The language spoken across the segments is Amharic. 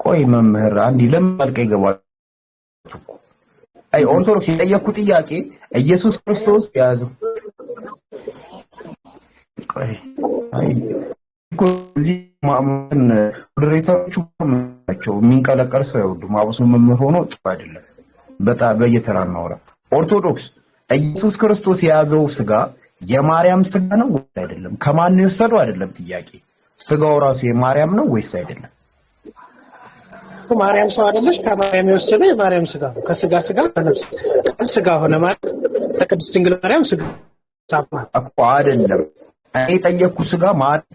ቆይ መምህር አንዲ ለምን አልቀ ይገባል? አይ ኦርቶዶክስ የጠየቁት ጥያቄ ኢየሱስ ክርስቶስ ያዘው። ቆይ አይ እዚህ ማመን ድሬታዎቹ ናቸው የሚንቀለቀል ሰው ይወዱ ማቡስ መምህር ሆኖ ጥሩ አይደለም። በጣም በየተራ እናወራ። ኦርቶዶክስ ኢየሱስ ክርስቶስ የያዘው ስጋ የማርያም ስጋ ነው ወይስ አይደለም? ከማን ነው የወሰደው አይደለም ጥያቄ። ስጋው ራሱ የማርያም ነው ወይስ አይደለም? ማርያም ሰው አይደለች? ከማርያም የወሰደው የማርያም ስጋ ነው። ከስጋ ስጋ ከነፍስ ቃል ስጋ ሆነ ማለት ከቅድስት ድንግል ማርያም ስጋ እኮ አይደለም። እኔ ጠየቅኩ ስጋ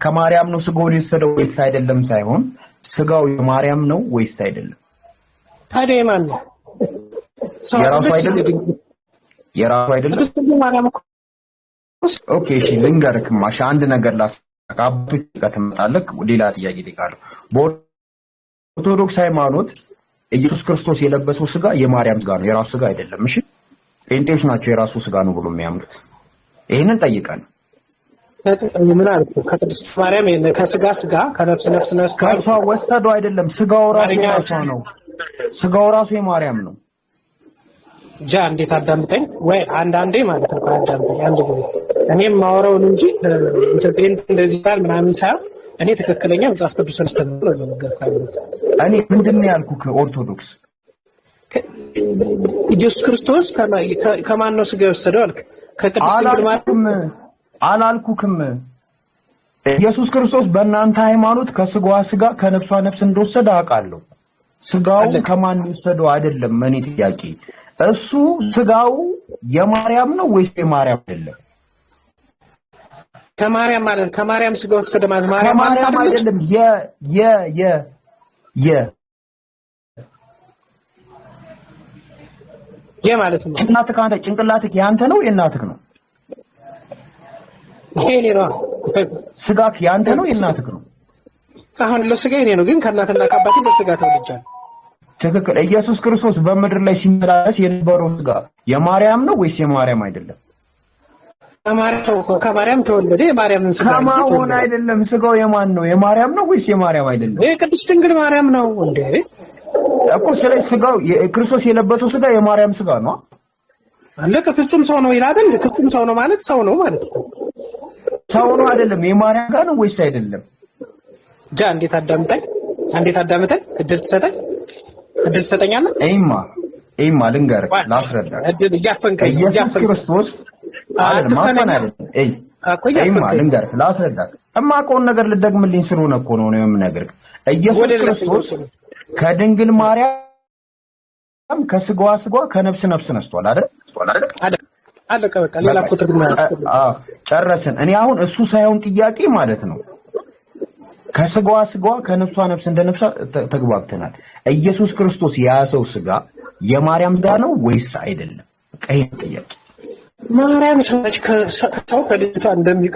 ከማርያም ነው ስጋውን የወሰደው ወይስ አይደለም ሳይሆን ስጋው የማርያም ነው ወይስ አይደለም? ታዲያ የማን ነው? የራሱ አይደለም። የራሱ አይደለም። ኦኬ እሺ ልንገርክ ማሻ አንድ ነገር ላስቃብቱ ከተመጣለክ ሌላ ጥያቄ ልጠይቃለሁ። በኦርቶዶክስ ሃይማኖት ኢየሱስ ክርስቶስ የለበሰው ስጋ የማርያም ስጋ ነው፣ የራሱ ስጋ አይደለም። እሺ ጴንጤዎች ናቸው የራሱ ስጋ ነው ብሎ የሚያምኑት። ይሄንን ጠይቀን ምን አልኩ? ከቅድስት ማርያም ከስጋ ስጋ ከነፍስ ነፍስ ነስቶ ከሷ ወሰደው አይደለም። ስጋው ራሱ ነው። ስጋው ራሱ የማርያም ነው። ጃ እንዴት አዳምጠኝ ወይ አንዳንዴ ማለት ነው። አዳምጠኝ አንድ ጊዜ እኔም ማወራውን እንጂ ኢትዮጵያንት እንደዚህ ባል ምናምን ሳይሆን እኔ ትክክለኛ መጽሐፍ ቅዱስን አስተምሮ ነው ነገርኩህ። እኔ ምንድነው ያልኩህ? ኦርቶዶክስ ኢየሱስ ክርስቶስ ከማን ነው ስጋ የወሰደው አልክ? ከቅድስት ድንግል ማርያም አላልኩክም። ኢየሱስ ክርስቶስ በእናንተ ሃይማኖት ከስጋዋ ስጋ ከነፍሷ ነፍስ እንደወሰደ አውቃለሁ። ስጋው ከማን የወሰደው አይደለም። እኔ ጥያቄ እሱ ስጋው የማርያም ነው ወይስ የማርያም አይደለም? ከማርያም ማለት ከማርያም ስጋ ወሰደ ማለት ማርያም አይደለም። ማለት ነው። ጭንቅላትህ ያንተ ነው የእናትህ ነው? የኔ ነው። ስጋክ ያንተ ነው የእናትህ ነው? አሁን ለስጋ የኔ ነው፣ ግን ከእናትና ከአባቴ በስጋ ተወልጃለሁ። ትክክል። ኢየሱስ ክርስቶስ በምድር ላይ ሲመላለስ የነበረው ስጋ የማርያም ነው ወይስ የማርያም አይደለም? ከማርያም ተወለደ። የማርያምን ስጋ ከማሆን አይደለም። ስጋው የማን ነው? የማርያም ነው ወይስ የማርያም አይደለም? የቅድስት ድንግል ማርያም ነው እንዴ እኮ። ስለዚህ ስጋው ክርስቶስ የለበሰው ስጋ የማርያም ስጋ ነው አለቀ። ፍጹም ሰው ነው ይላል። ፍጹም ሰው ነው ማለት ሰው ነው ማለት እኮ። ሰው ነው አይደለም። የማርያም ጋር ነው ወይስ አይደለም? ጃ እንዴት አዳምጠኝ፣ እንዴት አዳምጠኝ። እድል ትሰጠኛለህ? ኤማ ልንገርህ፣ ላስረዳህ። እድል እያፈንከኝ ኢየሱስ ክርስቶስ ልንገርህ፣ ላስረዳህ። እማውቀውን ነገር ልደግምልኝ ስለሆነ እኮ ነው የምነግርህ። ኢየሱስ ክርስቶስ ከድንግል ማርያም ከስጋዋ ስጋ ከነፍስ ነፍስ ነስቷል አይደል? አለቀ በቃ። ሌላ ቁጥር ጨረስን። እኔ አሁን እሱ ሳይሆን ጥያቄ ማለት ነው ከስጋዋ ስጋ ከነፍሷ ነፍስ እንደነፍሷ ተግባብተናል። ኢየሱስ ክርስቶስ የያዘው ስጋ የማርያም ስጋ ነው ወይስ አይደለም? ቀይ ጥያቄ። ማርያም ሰዎች ከሰው ከልጅቷ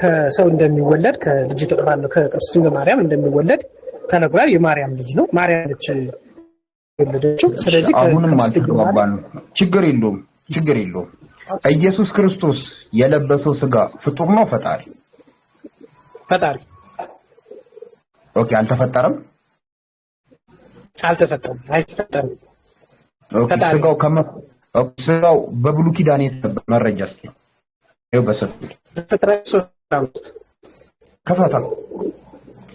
ከሰው እንደሚወለድ ከልጅቷ ባለው ከቅድስት ድንግል ማርያም እንደሚወለድ ተነግሯል። የማርያም ልጅ ነው። ማርያም ልጅ ወለደችው። ስለዚህ አሁንም አልተግባባንም። ችግር የለውም። ኢየሱስ ክርስቶስ የለበሰው ስጋ ፍጡር ነው ፈጣሪ? ኦኬ። አልተፈጠረም። አይፈጠርም። ኦኬ። ስጋው በብሉይ ኪዳን የተነበረ መረጃ እስኪ ይኸው በሰፊው ከፈታ።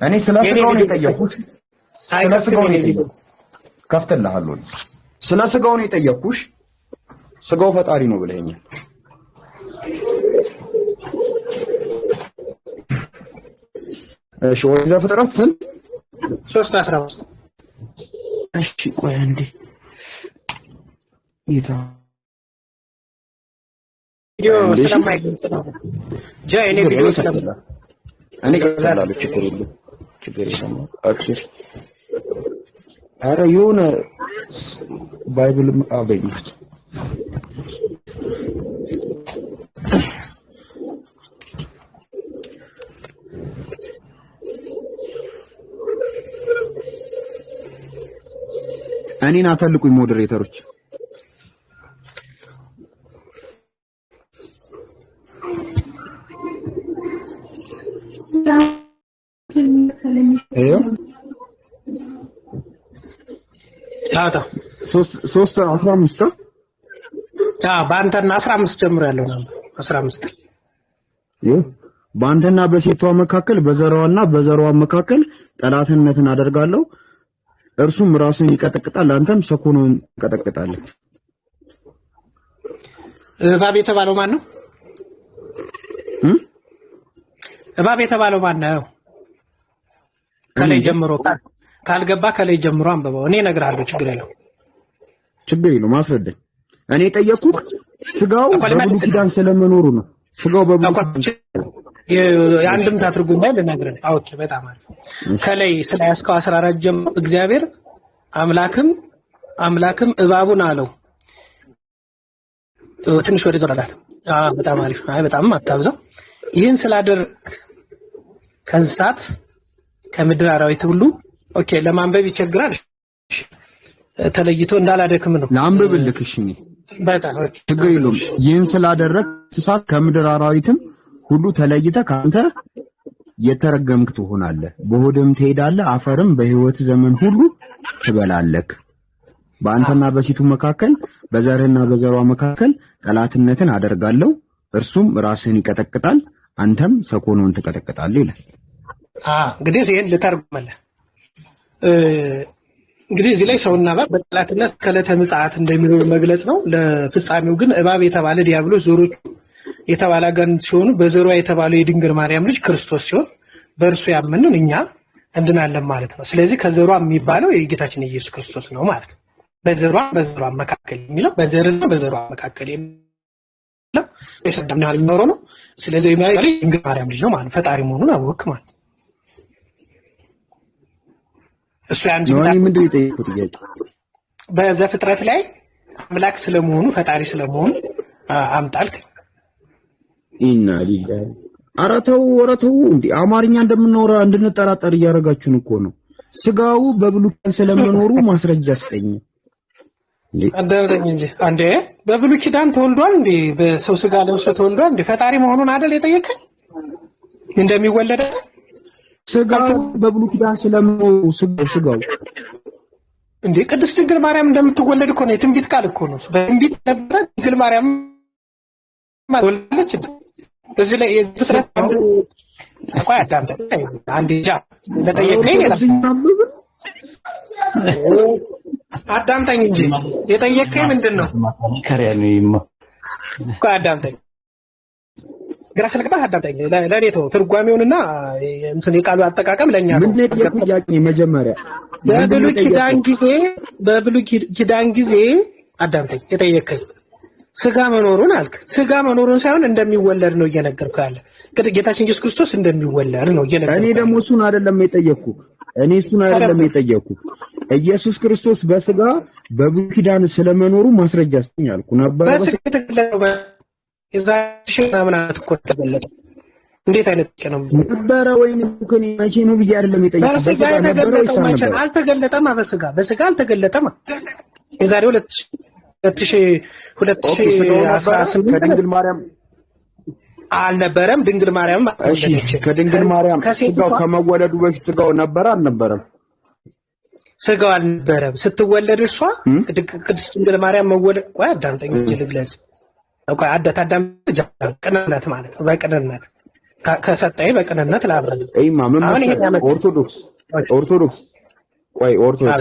እኔ ስለ ስጋው ነው የጠየኩሽ። ከፍተልሃለሁ። ስለ ስጋው ነው የጠየኩሽ። ስጋው ፈጣሪ ነው ብለኸኛል። እሺ ወደ ዘፍጥረት ስንት? 3:15 እሺ ቆይ አንዴ ይታ ቪዲዮ ስለማይገልጽ ነው። እኔ ቪዲዮ ስለማይገልጽ እኔ ቀጥላለሁ። ችግር የለም። አክሽን ኧረ የሆነ ባይብልም አገኘሁት። እኔን አተልቁኝ ሞዴሬተሮች። አታ 3:15 በአንተና 15 ጀምሮ ያለው ነበር 15 በአንተና በሴቷ መካከል በዘሯና በዘሯ መካከል ጠላትነትን አደርጋለሁ፣ እርሱም ራስን ይቀጠቅጣል፣ አንተም ሰኮኑን ትቀጠቅጣለህ። እባብ የተባለው ማን ነው? እባብ የተባለው ማን ነው? ከላይ ጀምሮ ካልገባ ከላይ ጀምሮ አንብበው። እኔ እነግርሃለሁ። ችግር የለውም። ማስረዳኝ። እኔ ጠየቅኩህ ስጋው በብሉይ ኪዳን ስለመኖሩ ነው። ስጋው በብሉይ አንድምታ ትርጉም ላይ ልነግርህ። ኦኬ፣ በጣም አሪፍ። ከላይ ስለያዝከው 14 ጀምሮ እግዚአብሔር አምላክም እባቡን አለው። ትንሽ ወደ ዘላላት በጣም አሪፍ። አይ በጣም አታብዛው። ይህን ስላደረግ ከእንስሳት ከምድር አራዊት ሁሉ ኦኬ፣ ለማንበብ ይቸግራል። ተለይቶ እንዳላደክም ነው ለአንብብልህ። እሺ፣ በጣም ችግር የለውም። ይህን ስላደረግ እንስሳት ከምድር አራዊትም ሁሉ ተለይተህ ከአንተ የተረገምክ ትሆናለህ፣ በሆድም ትሄዳለህ፣ አፈርም በሕይወት ዘመን ሁሉ ትበላለህ። በአንተና በሴቱ መካከል በዘርህና በዘሯ መካከል ጠላትነትን አደርጋለሁ፣ እርሱም ራስህን ይቀጠቅጣል፣ አንተም ሰኮኑን ትቀጠቅጣለህ ይላል። እንግዲህ ይሄን ልተርጉምልህ። እንግዲህ እዚህ ላይ ሰውና እባብ በጠላትነት ከዕለተ ምጽአት እንደሚኖሩ መግለጽ ነው። ለፍጻሜው ግን እባብ የተባለ ዲያብሎስ ዞሮቹ የተባለ አጋንንት ሲሆኑ በዘሯ የተባለው የድንግል ማርያም ልጅ ክርስቶስ ሲሆን በእርሱ ያመንን እኛ እንድናለን ማለት ነው። ስለዚህ ከዘሯ የሚባለው የጌታችን ኢየሱስ ክርስቶስ ነው ማለት ነው። በዘሯ መካከል የሚለው በዘርና በዘሯ መካከል የሚለው የሰዳም ያህል የሚኖረው ነው። ስለዚህ የድንግል ማርያም ልጅ ነው ማለት ፈጣሪ መሆኑን አወቅ ማለት እሱ አንድ ምንድን ነው የጠየቁት ጥያቄ? በዘፍጥረት ላይ አምላክ ስለመሆኑ ፈጣሪ ስለመሆኑ አምጣልክ። ኢና ሊላሂ ኧረ ተው እንዴ! አማርኛ እንደምናወራ እንድንጠራጠር እያደረጋችሁን እኮ ነው። ስጋው በብሉይ ኪዳን ስለመኖሩ ማስረጃ ስጠኝ እንዴ! አዳምጠኝ እንጂ አንዴ። በብሉይ ኪዳን ተወልዷል እንዴ? በሰው ስጋ ለብሶ ተወልዷል እንዴ? ፈጣሪ መሆኑን አይደል የጠየቀኝ? እንደሚወለድ ስጋው በብሉይ ኪዳን ስለመኖሩ ስጋው እንዴ ቅድስት ድንግል ማርያም እንደምትወለድ እኮ ነው የትንቢት ቃል እኮ ነው። በትንቢት ነበረ ድንግል ማርያም ወለደች። እዚህ ላይ የዝጥረት ቆይ አዳምጠኝ አንዴ ጃ ለጠየቀኝ አዳምጠኝ እንጂ የጠየቀኝ ምንድን ነው? ቆይ አዳምጠኝ ግራ ስለገባህ አዳምጠኝ። ለእኔ ተው ትርጓሜውንና እንትን የቃሉ አጠቃቀም ለእኛ ነው። መጀመሪያ በብሉይ ኪዳን ጊዜ አዳምጠኝ። የጠየቀኝ ስጋ መኖሩን አልክ። ስጋ መኖሩን ሳይሆን እንደሚወለድ ነው እየነገርኩህ ያለ። ጌታችን ኢየሱስ ክርስቶስ እንደሚወለድ ነው እየነገርኩህ። እኔ ደግሞ እሱን አይደለም የጠየቅኩህ። ኢየሱስ ክርስቶስ በስጋ በብሉይ ኪዳን ስለመኖሩ ማስረጃ ስጠኝ አልኩ ነበር። በስጋ የተገለጠው የዛሬ ምናምን ዓመት እኮ ተገለጠ። እንዴት አይነት ነው ነበረ? ወይኔ ከኔ መቼ ነው ብዬ አይደለም የጠየቅኩህ። በስጋ የተገለጠው መቼ አልተገለጠም? በስጋ አልተገለጠም። የዛሬ 2018 ከድንግል ማርያም አልነበረም። ድንግል ማርያም ከድንግል ማርያም ስጋው ከመወለዱ በፊት ስጋው ነበረ አልነበረም? ስጋው አልነበረም። ስትወለድ እሷ ቅድስት ድንግል ማርያም መወለድ ቆይ አዳምጠኝ እንጂ ልግለጽ። ቆይ ቅንነት ማለት ነው። በቅንነት ከሰጠኝ በቅንነት ላብረን ኦርቶዶክስ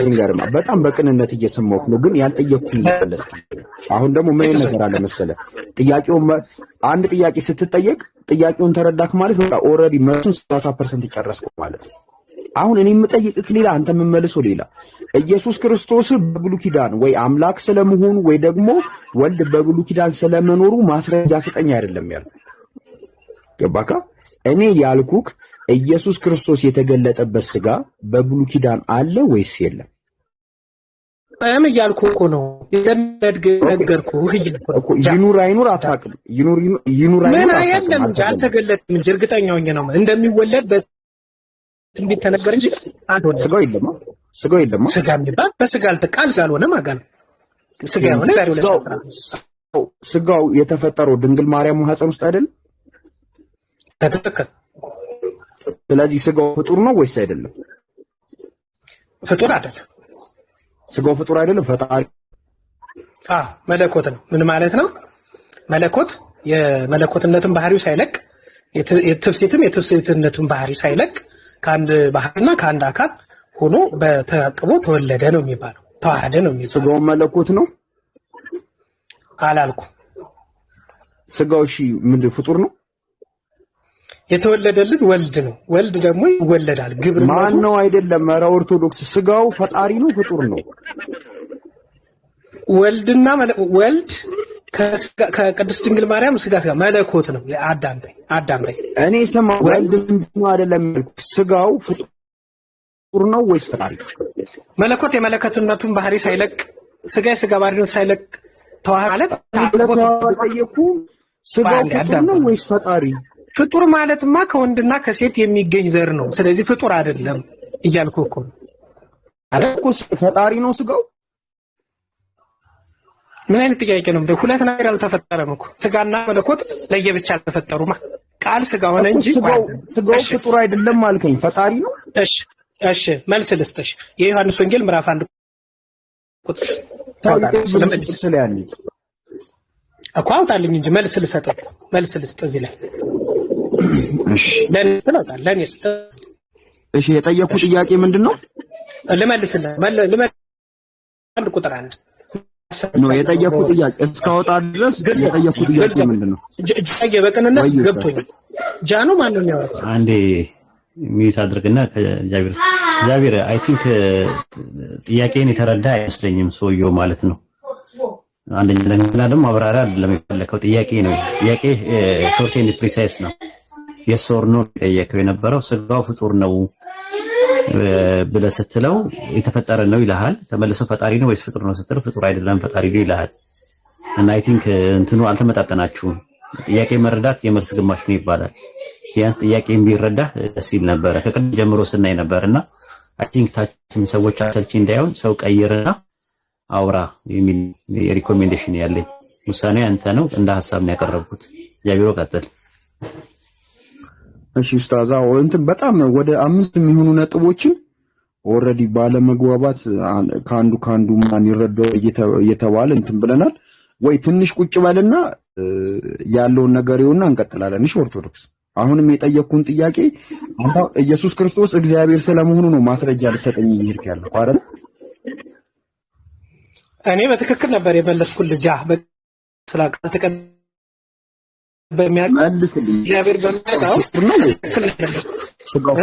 ንገርማ በጣም በቅንነት እየሰማሁህ ነው፣ ግን ያልጠየቅኩኝ እየመለስክ። አሁን ደግሞ ምን ነገር አለ መሰለህ፣ አንድ ጥያቄ ስትጠየቅ ጥያቄውን ተረዳክ ማለት በቃ ኦልሬዲ 30% ጨረስኩ ማለት ነው። አሁን እኔ የምጠይቅህ ሌላ፣ አንተ የምመልሰው ሌላ። ኢየሱስ ክርስቶስ በብሉይ ኪዳን ወይ አምላክ ስለመሆኑ ወይ ደግሞ ወልድ በብሉይ ኪዳን ስለመኖሩ ማስረጃ ስጠኝ አይደለም ያልኩህ። ገባካ? እኔ ያልኩህ ኢየሱስ ክርስቶስ የተገለጠበት ስጋ በብሉይ ኪዳን አለ ወይስ የለም? እያልኩህ እኮ ነው። ነገርኩህ እኮ ይኑር አይኑር አታውቅም። ይኑር ምን የለም እንጂ አልተገለጠም እንጂ እርግጠኛ ሆኜ ነው እንደሚወለድ ትንቢት ተነገር እንጂ ስጋው የለማ። ስጋ የሚባል በስጋ ቃል ስላልሆነ ማጋነን ስጋ የሆነ ስጋው የተፈጠረው ድንግል ማርያም ማህፀን ውስጥ አይደለም? ትክክል። ስለዚህ ስጋው ፍጡር ነው ወይስ አይደለም? ፍጡር አይደለም። ስጋው ፍጡር አይደለም ፈጣሪ መለኮት ነው። ምን ማለት ነው? መለኮት የመለኮትነትን ባህሪው ሳይለቅ የትፍሲትነትን ባህሪ ሳይለቅ ከአንድ ባህርና ከአንድ አካል ሆኖ በተአቅቦ ተወለደ ነው የሚባለው። ተዋህደ ነው የሚባለው። ስጋው መለኮት ነው አላልኩም። ስጋው እሺ ምንድን ፍጡር ነው? የተወለደልን ወልድ ነው። ወልድ ደግሞ ይወለዳል። ግብር ማን ነው? አይደለም። ኧረ ኦርቶዶክስ ስጋው ፈጣሪ ነው ፍጡር ነው? ወልድና ወልድ ከቅድስት ድንግል ማርያም ስጋ መለኮት ነው። አዳምጠኝ። እኔ ስማ ወልድ ምንድነው አይደለም ያልኩት። ስጋው ፍጡር ነው ወይስ ፈጣሪ? መለኮት የመለኮትነቱን ባህሪ ሳይለቅ ስጋ የስጋ ባህሪውን ሳይለቅ ተዋህደ ማለት ጠየቁ። ስጋው ፍጡር ነው ወይስ ፈጣሪ? ፍጡር ማለትማ ከወንድና ከሴት የሚገኝ ዘር ነው። ስለዚህ ፍጡር አይደለም እያልኩ እኮ ነው። አይደል? ፈጣሪ ነው ስጋው። ምን አይነት ጥያቄ ነው? ሁለት ነገር አልተፈጠረም እኮ ስጋና መለኮት ለየብቻ አልተፈጠሩማ። ቃል ስጋ ሆነ እንጂ ስጋው ፍጡር አይደለም አልከኝ። ፈጣሪ ነው። እሺ መልስ ልስጥሽ። የዮሐንስ ወንጌል ምዕራፍ 1 ቁጥር እኮ አውጣልኝ እንጂ መልስ ልሰጥ እኮ መልስ ልስጥ እዚህ ላይ። እሺ የጠየኩ ጥያቄ ምንድን ነው? ልመልስልህ አንድ ቁጥር 1 ነው የጠየኩ ጥያቄ። እስካወጣ ድረስ የጠየኩ ጥያቄ ምንድን ነው? በቅንነት ገብቶኛል። ጃኖ ማን ነው የሚያወራው? አንዴ ሚዩት አድርግና ጃቢር አይ ቲንክ ጥያቄን የተረዳ አይመስለኝም ሰውየው ማለት ነው። አንደኛ ደግሞ ማብራሪያ አይደለም የፈለከው ጥያቄ ነው። ጥያቄ ሾርት ኤንድ ፕሪሳይስ ነው። የስ ኦር ኖ ጠየቀው የነበረው ስጋው ፍጡር ነው ብለህ ስትለው የተፈጠረ ነው ይልሃል። ተመልሶ ፈጣሪ ነው ወይስ ፍጡር ነው ስትለው ፍጡር አይደለም ፈጣሪ ነው ይልሃል። እና አይ ቲንክ እንትኑ አልተመጣጠናችሁም። ጥያቄ መረዳት የመልስ ግማሽ ነው ይባላል። ቢያንስ ጥያቄን ቢረዳ ደስ ይል ነበረ። ከቅድም ጀምሮ ስናይ ነበርና አይ ቲንክ ታችም ሰዎች አሰልቺ እንዳይሆን ሰው ቀይርና አውራ የሚል ሪኮሜንዴሽን ያለኝ። ውሳኔ አንተ ነው፣ እንደ ሐሳብ ነው ያቀረብኩት። ያቢሮ ቀጥል። እሺ ኡስታዝ፣ እንትን በጣም ወደ 5 የሚሆኑ ነጥቦችን ኦልሬዲ ባለመግባባት ከአንዱ ማን ይረዳው እየተባለ እንትን ብለናል። ወይ ትንሽ ቁጭ በልና ያለውን ነገር ይሁንና እንቀጥላለን። እሺ ኦርቶዶክስ፣ አሁንም የጠየቅኩን ጥያቄ አንተ ኢየሱስ ክርስቶስ እግዚአብሔር ስለመሆኑ ነው ማስረጃ ልሰጠኝ ይሄድክ ያለው አይደል? እኔ በትክክል ነበር የመለስኩልህ። ስላቃተ መልስልኝ። እግዚአብሔር በሚያውቀው ስጋው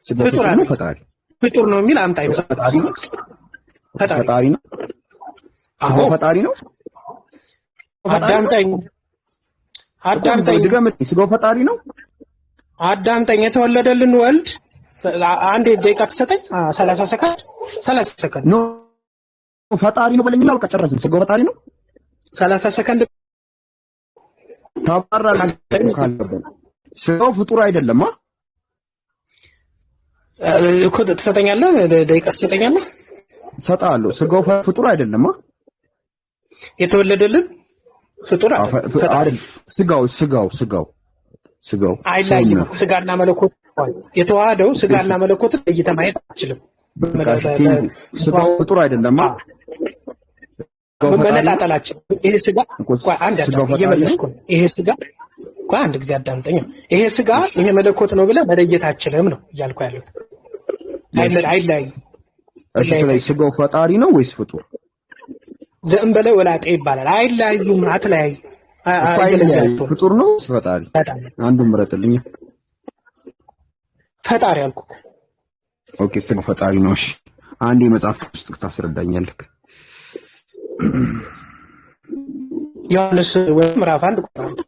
ፍጡር ነው ፍጡር ነው የሚል አምጣ። ፈጣሪ ነው ስጋው ፈጣሪ ነው። አዳምጠኝ ድገምልኝ። ስጋው ፈጣሪ ነው። አዳምጠኝ። የተወለደልን ወልድ አንድ ደቂቃ ትሰጠኝ። 30 ሰከንድ ኖ ፈጣሪ ነው በለኝና በቃ ጨረስን። ስጋው ፈጣሪ ነው። 30 ሰከንድ ታባራለህ ካለበት ስጋው ፍጡር አይደለም እኮ ትሰጠኛለህ። ደቂቃ ትሰጠኛለህ። እሰጥሃለሁ። ስጋው ፍጡር አይደለም የተወለደልን ፍጡር አይደለም። ስጋው አይላይም። ስጋና መለኮት የተዋሃደው ስጋና መለኮትን ለይተህ ማየት አትችልም። ስጋው ፍጡር አይደለም መነጣጠላችን። ይሄ ስጋ እየመለስኩ ነው። ይሄ ስጋ አንድ ጊዜ አዳምጠኝ። ይሄ ስጋ ይሄ መለኮት ነው ብለህ መለየት አትችልም ነው እያልኩ ያለሁት። አይላይም። እሺ ስለዚህ ስጋው ፈጣሪ ነው ወይስ ፍጡር? ዘእንበለ ወላጤ ይባላል። አይላዩም። አትለያዩ። ፍጡር ነው ወይስ ፈጣሪ? አንዱን ምረጥልኝ። ፈጣሪ አልኩ። ኦኬ ስጋው ፈጣሪ ነው። እሺ አንዴ መጽሐፍ ውስጥ ታስረዳኛለህ? ዮሐንስ ምዕራፍ 1 ቁጥር 1።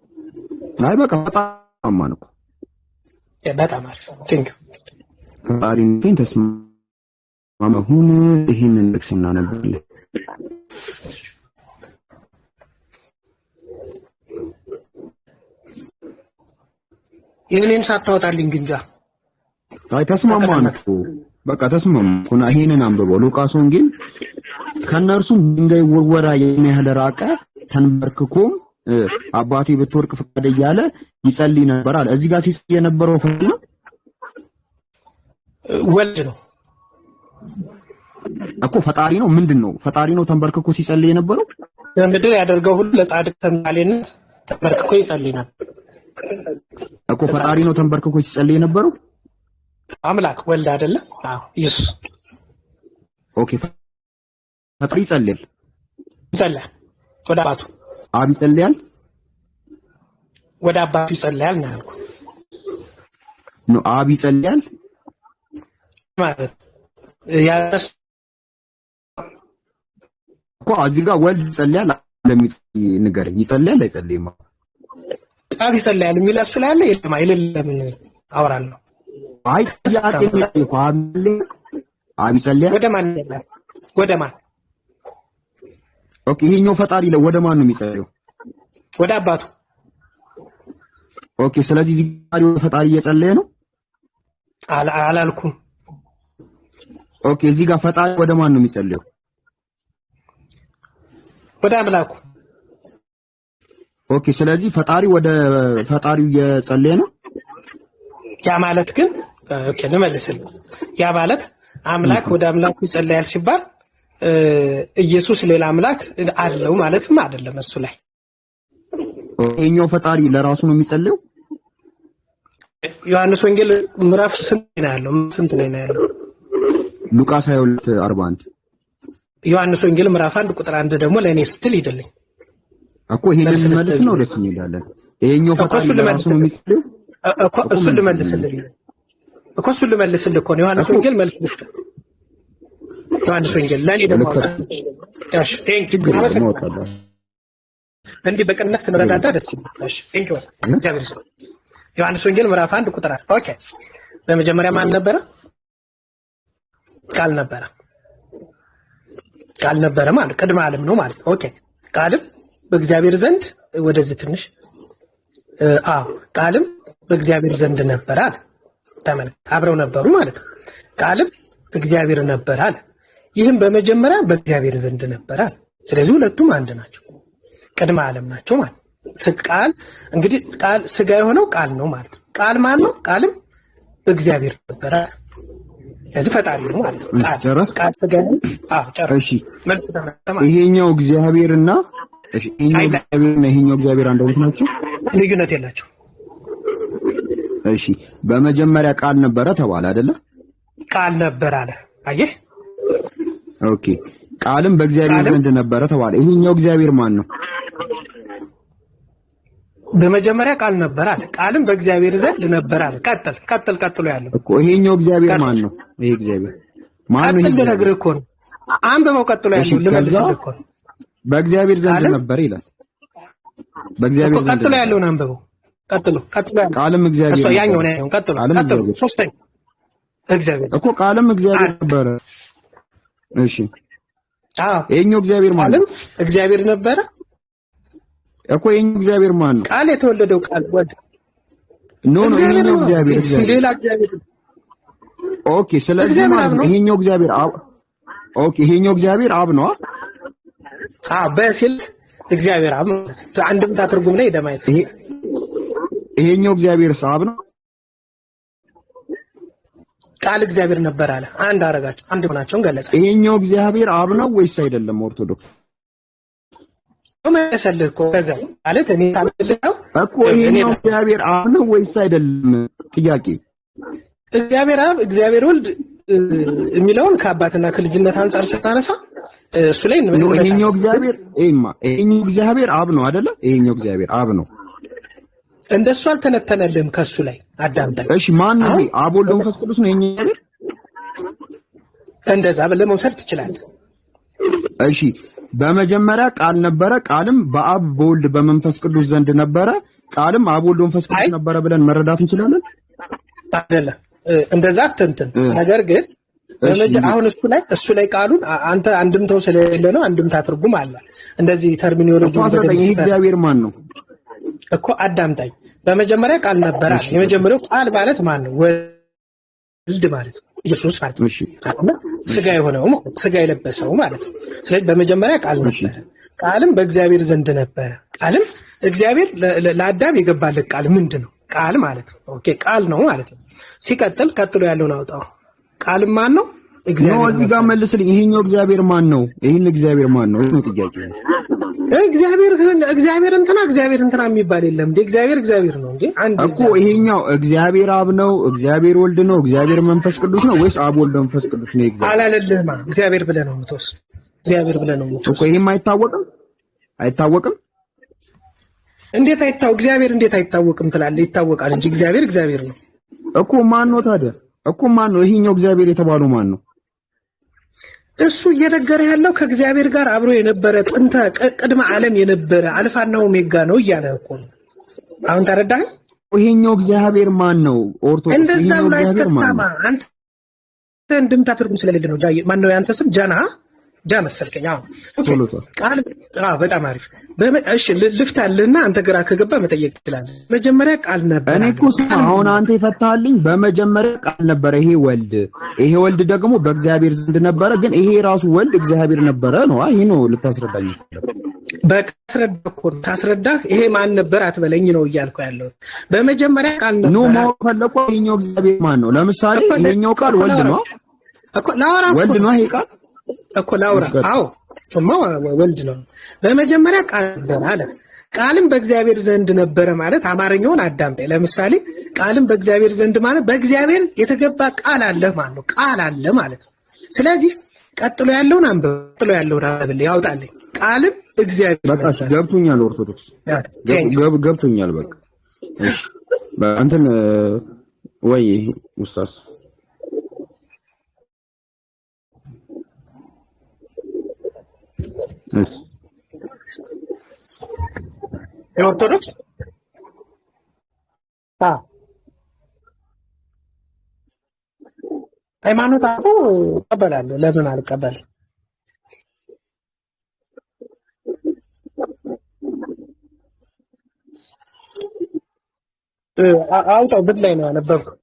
አይ በቃ በጣም ማን እኮ በጣም አሪፍ ቴንክ ዩ። ፈጣሪ ነው ተስማማሁን። ይሄንን ጥቅስ እናነባለን። ይሄንን ሳታወጣልኝ ግንጃ። አይ ተስማማን እኮ በቃ ተስማማን። ይሄንን አንብበው ሉቃስ ወንጌል ከነርሱም ድንጋይ ወርወራ የሚያህል ራቀ፣ ተንበርክኮም አባቴ ብትወርቅ ፍቃድ እያለ ይጸልይ ነበር አለ። እዚህ ጋር ሲጸልይ የነበረው ፈጣሪ ነው ወልድ ነው? እኮ ፈጣሪ ነው ምንድን ነው? ፈጣሪ ነው ተንበርክኮ ሲጸልይ የነበረው? በምድር ያደርገው ሁሉ ለጻድቅ ተምሳሌነት ተንበርክኮ ይጸልይ ነበር እኮ። ፈጣሪ ነው ተንበርክኮ ሲጸልይ የነበረው? አምላክ ወልድ አይደለ? አዎ ኢየሱስ። ኦኬ ፈጣሪ ይጸልያል ወደ አባቱ። አብ ይጸልያል ወደ አባቱ ይጸልያል ነው ያልኩህ። ነው አብ ይጸልያል ማለት ያስ እኮ እዚህ ጋር ወልድ ይጸልያል ለሚጸልይ ንገረኝ። ይጸልያል አይጸልይም? አብ ይጸልያል የሚል እሱ ላይ አለ የለም? አይደለም አወራለሁ። አይ ጥያቄ ነው እኮ አብ ይጸልያል ወደ ማን ይጸልያል? ወደ ማን? ኦኬ ይሄኛው ፈጣሪ ወደ ማን ነው የሚጸልየው? ወደ አባቱ። ኦኬ ስለዚህ እዚህ ጋር ፈጣሪ እየጸለየ ነው አላልኩም። ኦኬ እዚህ ጋር ፈጣሪ ወደ ማን ነው የሚጸልየው? ወደ አምላኩ። ኦኬ ስለዚህ ፈጣሪ ወደ ፈጣሪው እየጸለየ ነው። ያ ማለት ግን ኦኬ ልመልስልህ። ያ ማለት አምላክ ወደ አምላኩ ይጸልያል ሲባል ኢየሱስ ሌላ አምላክ አለው ማለትም አይደለም። እሱ ላይ ይሄኛው ፈጣሪ ለራሱ ነው የሚጸልየው። ዮሐንስ ወንጌል ምዕራፍ ስንት ነው ያለው? ስንት ነው ያለው? ሉቃስ 22:41 ዮሐንስ ወንጌል ምዕራፍ 1 ቁጥር 1 ደግሞ ለእኔ ስትል ይደልኝ እኮ ይሄንን መልስ ነው ደስ የሚላለን። ይሄኛው ፈጣሪ ለራሱ ነው የሚጸልየው እኮ እሱን ልመልስልህ እኮ እሱን ልመልስልህ እኮ ነው ዮሐንስ ወንጌል መልስ ልስጥ። ዮሐንስ ወንጌል ለኔ ደግሞ እሺ ቴንክ ዩ አመሰግናለሁ። እንዲህ በቅንነት ስንረዳዳ ደስ ይላል። እሺ ቴንክ ዩ እግዚአብሔር ይስጥ። ዮሐንስ ወንጌል ምዕራፍ 1 ቁጥር 1 ኦኬ። በመጀመሪያ ማን ነበረ? ቃል ነበረ። ቃል ነበረ ማለት ቅድመ ዓለም ነው ማለት ኦኬ። ቃልም በእግዚአብሔር ዘንድ ወደዚህ ትንሽ ቃልም በእግዚአብሔር ዘንድ ነበር አለ። ተመልከት አብረው ነበሩ ማለት ነው። ቃልም እግዚአብሔር ነበር አለ። ይህም በመጀመሪያ በእግዚአብሔር ዘንድ ነበር አለ። ስለዚህ ሁለቱም አንድ ናቸው፣ ቅድመ ዓለም ናቸው ማለት ቃል እንግዲህ ቃል ስጋ የሆነው ቃል ነው ማለት ነው። ቃል ማን ነው? ቃልም እግዚአብሔር ነበር አለ። ስለዚህ ፈጣሪ ነው ማለት ነው። ቃል ስጋ ነው። ጨረሽ። ይሄኛው እግዚአብሔርና ይሄኛው እግዚአብሔር አንድ አይነት ናቸው፣ ልዩነት የላቸው። እሺ በመጀመሪያ ቃል ነበረ ተባለ አይደለ? ቃል ነበር አለ። አየህ? ኦኬ ቃልም በእግዚአብሔር ዘንድ ነበረ ተባለ። ይሄኛው እግዚአብሔር ማን ነው? በመጀመሪያ ቃል ነበር አለ። ቃልም በእግዚአብሔር ዘንድ ነበር አለ። ቀጥሎ ያለው እኮ ይሄኛው እግዚአብሔር ማን ነው? ይሄ እግዚአብሔር ማን ነው? ልነግርህ እኮ ነው። አንብበው። ቀጥሎ ያለው ልመልስልህ እኮ ነው። በእግዚአብሔር ዘንድ ነበር ይላል። በእግዚአብሔር ዘንድ ቀጥሎ ያለውን አንብበው። ቀጥሎ ያለው ቃልም እግዚአብሔር እሱ ያኛው ነው። ቀጥሎ ሶስተኛ እግዚአብሔር እኮ ቃልም እግዚአብሔር ነበረ። እሺ ይሄኛው እግዚአብሔር ማን ነው? እግዚአብሔር ነበረ እኮ ይሄኛው እግዚአብሔር ማን ነው? ቃል የተወለደው ቃል ወልድ ኖ ይሄኛው እግዚአብሔር ሌላ እግዚአብሔር። ኦኬ ስለዚህ ማለት ነው ይሄኛው እግዚአብሔር ኦኬ ይሄኛው እግዚአብሔር አብ ነው። በሲል እግዚአብሔር አብ አንድምታ ትርጉም ላይ ደማየት ይሄኛው እግዚአብሔር አብ ነው። ቃል እግዚአብሔር ነበር አለ። አንድ አረጋቸው፣ አንድ ሆናቸውን ገለጸ። ይሄኛው እግዚአብሔር አብ ነው ወይስ አይደለም? ኦርቶዶክስ መሰልህ እኮ ከዛ ማለት እኔ ታልልኸው እኮ ይሄኛው እግዚአብሔር አብ ነው ወይስ አይደለም? ጥያቄ እግዚአብሔር አብ እግዚአብሔር ወልድ የሚለውን ከአባትና ከልጅነት አንጻር ስናነሳ እሱ ላይ ይሄኛው እግዚአብሔር አብ ነው አይደለ? ይሄኛው እግዚአብሔር አብ ነው። እንደሱ አልተነተነልህም ከሱ ላይ አዳምጠኝ። እሺ ማን ነው? አብ ወልድ መንፈስ ቅዱስ ነው ይሄኛው እግዚአብሔር። እንደዛ ብለህ መውሰድ ትችላለህ። እሺ በመጀመሪያ ቃል ነበረ፣ ቃልም በአብ በወልድ በመንፈስ ቅዱስ ዘንድ ነበረ፣ ቃልም አብ ወልድ መንፈስ ቅዱስ ነበረ ብለን መረዳት እንችላለን አይደለም? እንደዛ አትንትን። ነገር ግን አሁን እሱ ላይ ቃሉን አንተ አንድምታው ስለሌለ ነው። አንድምታ ትርጉም አለ። እንደዚህ ተርሚኖሎጂ ይሄ እግዚአብሔር ማን ነው እኮ አዳምጣኝ። በመጀመሪያ ቃል ነበረ። የመጀመሪያው ቃል ማለት ማን ነው? ወልድ ማለት ነው፣ ኢየሱስ ማለት ነው። ስጋ የሆነው ስጋ የለበሰው ማለት ነው። ስለዚህ በመጀመሪያ ቃል ነበረ፣ ቃልም በእግዚአብሔር ዘንድ ነበረ። ቃልም እግዚአብሔር ለአዳም የገባለት ቃል ምንድን ነው? ቃል ማለት ነው። ኦኬ ቃል ነው ማለት ነው። ሲቀጥል ቀጥሎ ያለውን አውጣው። ቃልም ማን ነው? እግዚአብሔር እዚህ ጋር መልስልኝ። ይሄኛው እግዚአብሔር ማን ነው? ይሄን እግዚአብሔር ማን ነው ነው ጥያቄ። እግዚአብሔር እንትና የሚባል የለም እንዴ? እግዚአብሔር ነው እንዴ? አንድ እኮ ይሄኛው እግዚአብሔር አብ ነው፣ እግዚአብሔር ወልድ ነው፣ እግዚአብሔር መንፈስ ቅዱስ ነው ወይስ አብ ወልድ መንፈስ ቅዱስ ነው? አላለልህማ። እግዚአብሔር ብለህ ነው የምትወስድ። እግዚአብሔር ብለህ ነው የምትወስድ እኮ። ይሄም አይታወቅም። እንዴት እግዚአብሔር እንዴት አይታወቅም ትላለህ? ይታወቃል እንጂ እግዚአብሔር ነው እኮ። ማን ነው ታዲያ? እኮ ማን ነው ይሄኛው እግዚአብሔር የተባለው ማን ነው? እሱ እየነገረ ያለው ከእግዚአብሔር ጋር አብሮ የነበረ ጥንተ ቅድመ ዓለም የነበረ አልፋና ኦሜጋ ነው እያለ እኮ ነው። አሁን ተረዳህ? ይሄኛው እግዚአብሔር ማን ነው? ኦርቶዶክስ እንደዛው ላይ ተታማ አንተ እንድምታ ትርጉም ስለሌለ ነው። ማን ነው ያንተ ስም? ጃ መሰልከኝ። ቃል በጣም አሪፍ። እሺ ልፍታልና አንተ ግራ ከገባ መጠየቅ ትችላለህ። መጀመሪያ ቃል ነበር። እኔ እኮ አሁን አንተ የፈታልኝ በመጀመሪያ ቃል ነበረ። ይሄ ወልድ ደግሞ በእግዚአብሔር ዘንድ ነበረ፣ ግን ይሄ ራሱ ወልድ እግዚአብሔር ነበረ ነው። ይሄ ነው ልታስረዳኝ ይፈልጋል። በቃ ታስረዳህ። ይሄ ማን ነበር አትበለኝ ነው እያልኩ ያለው። በመጀመሪያ ቃል ነበር ነው ማወቅ ፈለኩ። ይሄኛው እግዚአብሔር ማን ነው? ለምሳሌ ይሄኛው ቃል ወልድ ነው እኮ ላወራ ወልድ ነው ይሄ ቃል እኮ ላውራ። አዎ እሱማ ወልድ ነው። በመጀመሪያ ቃል ነበር አለ። ቃልም በእግዚአብሔር ዘንድ ነበረ ማለት አማርኛውን አዳምጠኝ። ለምሳሌ ቃልም በእግዚአብሔር ዘንድ ማለት በእግዚአብሔር የተገባ ቃል አለ ማለት ነው። ቃል አለ ማለት ነው። ስለዚህ ቀጥሎ ያለውን አንብብልኝ ያውጣልኝ። ቃልም እግዚአብሔር በቃ ገብቶኛል። ኦርቶዶክስ ገብቶኛል። በቃ እሺ እንትን ወይ ኡስታዝ የኦርቶዶክስ ሃይማኖት አቶ እቀበላለሁ። ለምን አልቀበልም? አውጣው። ብድ ላይ ነው ያነበብኩት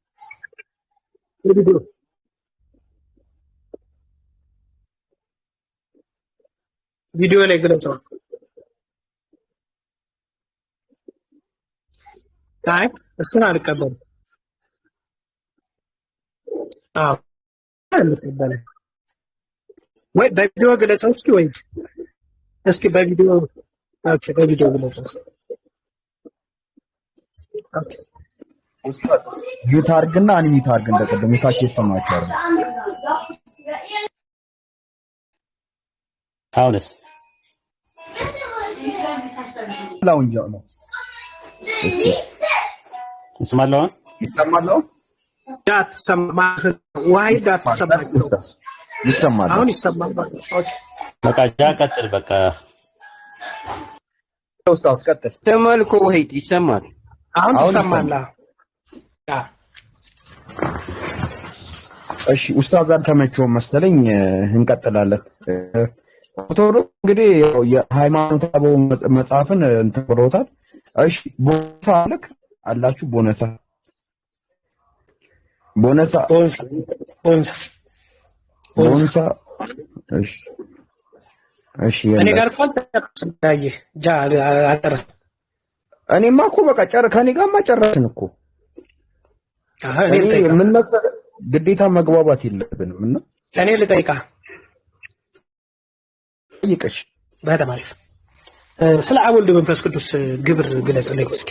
ቪዲዮ ላይ ግለጸው። አይ እሱን አልቀበልም። አልቀበልም። ወይ በቪዲዮ ግለጸው እስኪ፣ ወይ እስኪ በቪዲዮ ኦኬ፣ በቪዲዮ ግለጸው። ኦኬ ዩት አድርግና አንሚት አድርግ። እንደቀደም ታች ይሰማችኋል። አሁንስ ላውንጃው ነው። እስኪ ይሰማል። ዳት ሰማህ ወይ ዳት ይሰማል። አሁን ይሰማል። ኦኬ በቃ ቀጥል። በቃ ኡስታዝ ቀጥል። ተመልኮ ወሂድ ይሰማል። አሁን ይሰማል። እሺ ኡስታዝ አልተመቸውም መሰለኝ። እንቀጥላለን። ኦርቶዶክስ እንግዲህ የሃይማኖት አበው መጽሐፍን እንትን ብለውታል። እሺ ቦነሳ አላችሁ? ቦነሳ እሺ እኔ ጋር ፈልተህ ጃ አጠርስ። እኔማ እኮ በቃ ከኔ ጋርማ ጨረስን እኮ። እኔ ምን መሰለህ ግዴታ መግባባት የለብንም እና እኔ ልጠይቅህ። ጠይቀሽ። በጣም አሪፍ። ስለ አብ ወልድ መንፈስ ቅዱስ ግብር ግለጽልኝ እስኪ።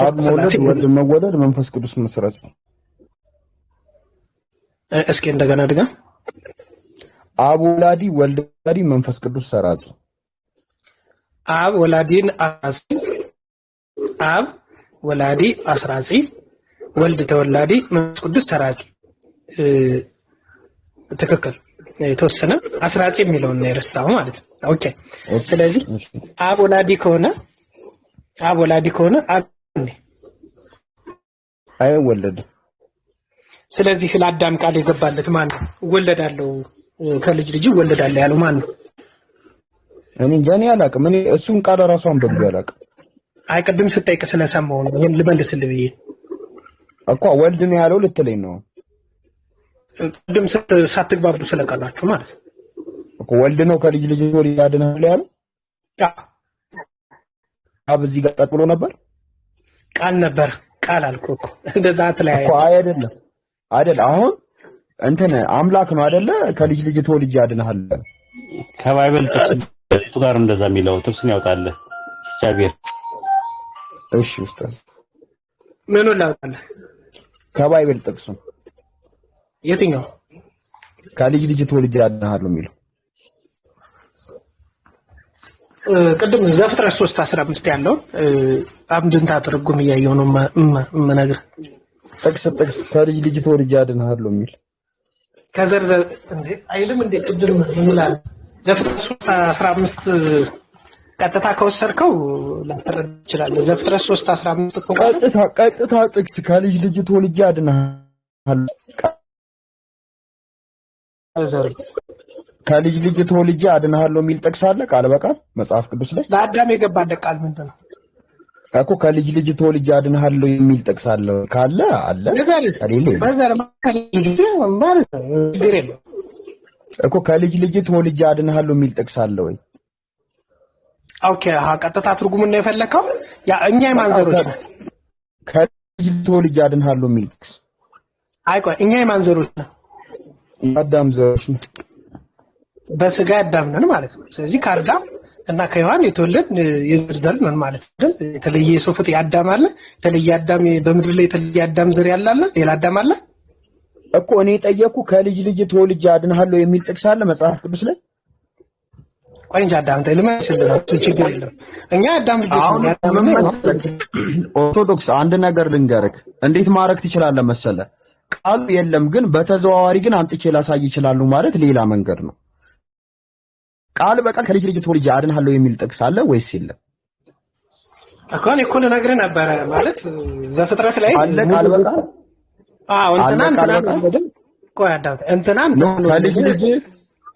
አብ መውለድ፣ ወልድ መወለድ፣ መንፈስ ቅዱስ መስራት። እስኪ እንደገና ድጋ። አብ ወላዲ፣ ወልድ ወላዲ፣ መንፈስ ቅዱስ ሰራጺ። አብ ወላዲን አስራጺ፣ አብ ወላዲ አስራጺ፣ ወልድ ተወላዲ፣ መንፈስ ቅዱስ ሰራጺ። ትክክል። የተወሰነ አስራጺ የሚለውን ነው የረሳው ማለት ነው። ኦኬ። ስለዚህ አብ ወላዲ ከሆነ አይወለድም። ስለዚህ ለአዳም ቃል የገባለት ማን ነው? እወለዳለሁ ከልጅ ልጅ እወለዳለሁ ያለው ማን ነው? እኔ አላውቅም። እኔ እሱን ቃል ራሱ አንብቤ አላውቅም። አይ ቅድም ስጠይቅ ስለሰማሁ ነው ይሄን ልመልስልህ ብዬ እኮ። ወልድ ነው ያለው ልትለኝ ነው? ቅድም ሳትግባቡ ስለቀራችሁ ማለት ነው እኮ። ወልድ ነው ከልጅ ልጅ ወልድ ያድናል ያለው። አብ እዚህ ጋር ጠቅሎ ነበር። ቃል ነበር። ቃል አልኩህ እኮ እንደዛ አትለያየ እኮ። አይደለም። አሁን እንትን አምላክ ነው አይደለ? ከልጅ ልጅ ተወልጄ አድንሃለሁ። ከባይብል ጥቅሱ ጋር እንደዛ የሚለው ጥቅሱን ያውጣልህ እግዚአብሔር። እሺ ኡስታዝ ምኑን ላውጣልህ? ከባይብል ጥቅሱን የትኛው? ከልጅ ልጅ ተወልጄ አድንሃለሁ የሚለው ቅድም ዘፍጥረት 3:15 ያለውን አምድንታ ትርጉም እያየሁ ነው የምነግርህ። ጥቅስ ከልጅ ልጅ ተወልጄ አድንሃለሁ የሚል ከዘርዘር እንዴ አይልም እንዴ? ቅድም ምን ይላል? ዘፍጥረት 3:15 ቀጥታ ከወሰድከው ላትረዳ ትችላለህ። ዘፍጥረት 3:15 እኮ ቀጥታ ጥቅስ ከልጅ ልጅ ተወልጄ አድንሃለሁ፣ ከልጅ ልጅ ተወልጄ አድንሃለሁ የሚል ጥቅስ አለ ቃል በቃል መጽሐፍ ቅዱስ ላይ። ለአዳም የገባለት ቃል ምንድን ነው እኮ? ከልጅ ልጅ ተወልጄ አድንሃለሁ የሚል ጥቅስ አለ ካለ አለ በዘር ማለት ነው። ችግር የለውም እኮ ከልጅ ልጅ ተወልጄ አድንሃለሁ የሚል ጥቅስ አለ ወይ? ኦኬ ቀጥታ ትርጉሙን ነው የፈለከው? ያ እኛ የማንዘሮች ነው። ከልጅ ልጅ ተወልጄ አድንሃለሁ የሚል ጥቅስ አይቆይ፣ እኛ የማንዘሮች ነው? የአዳም ዘሮች ነው። በስጋ አዳም ነን ማለት ነው። ስለዚህ ከአዳም እና ከሔዋን የተወለድን የዘር ዘር ነን ማለት ነው። የተለየ የሰው ፍጡር የአዳም አለ፣ የተለየ አዳም በምድር ላይ የተለየ አዳም ዘር ያለ አለ፣ ሌላ አዳም አለ እኮ። እኔ ጠየቅኩ ከልጅ ልጅ ተወልጄ አድንሃለሁ የሚል ጥቅስ አለ መጽሐፍ ቅዱስ ላይ? ቆይ እንጂ አዳም ልመስልህ ነው፣ ችግር የለም። እኛ አዳም ልጆች ነን። ኦርቶዶክስ አንድ ነገር ልንገርህ፣ እንዴት ማድረግ ትችላለህ መሰለህ? ቃሉ የለም ግን በተዘዋዋሪ ግን አምጥቼ ላሳይ ይችላሉ ማለት ሌላ መንገድ ነው። ቃል በቃል ከልጅ ልጅ ተወልጄ አድንሃለሁ የሚል ጥቅስ አለ ወይስ የለም? አሁን እኮ ልነግርህ ነበረ ማለት ዘፍጥረት ላይ አለ ቃል በቃል። አዎ ቆይ አዳም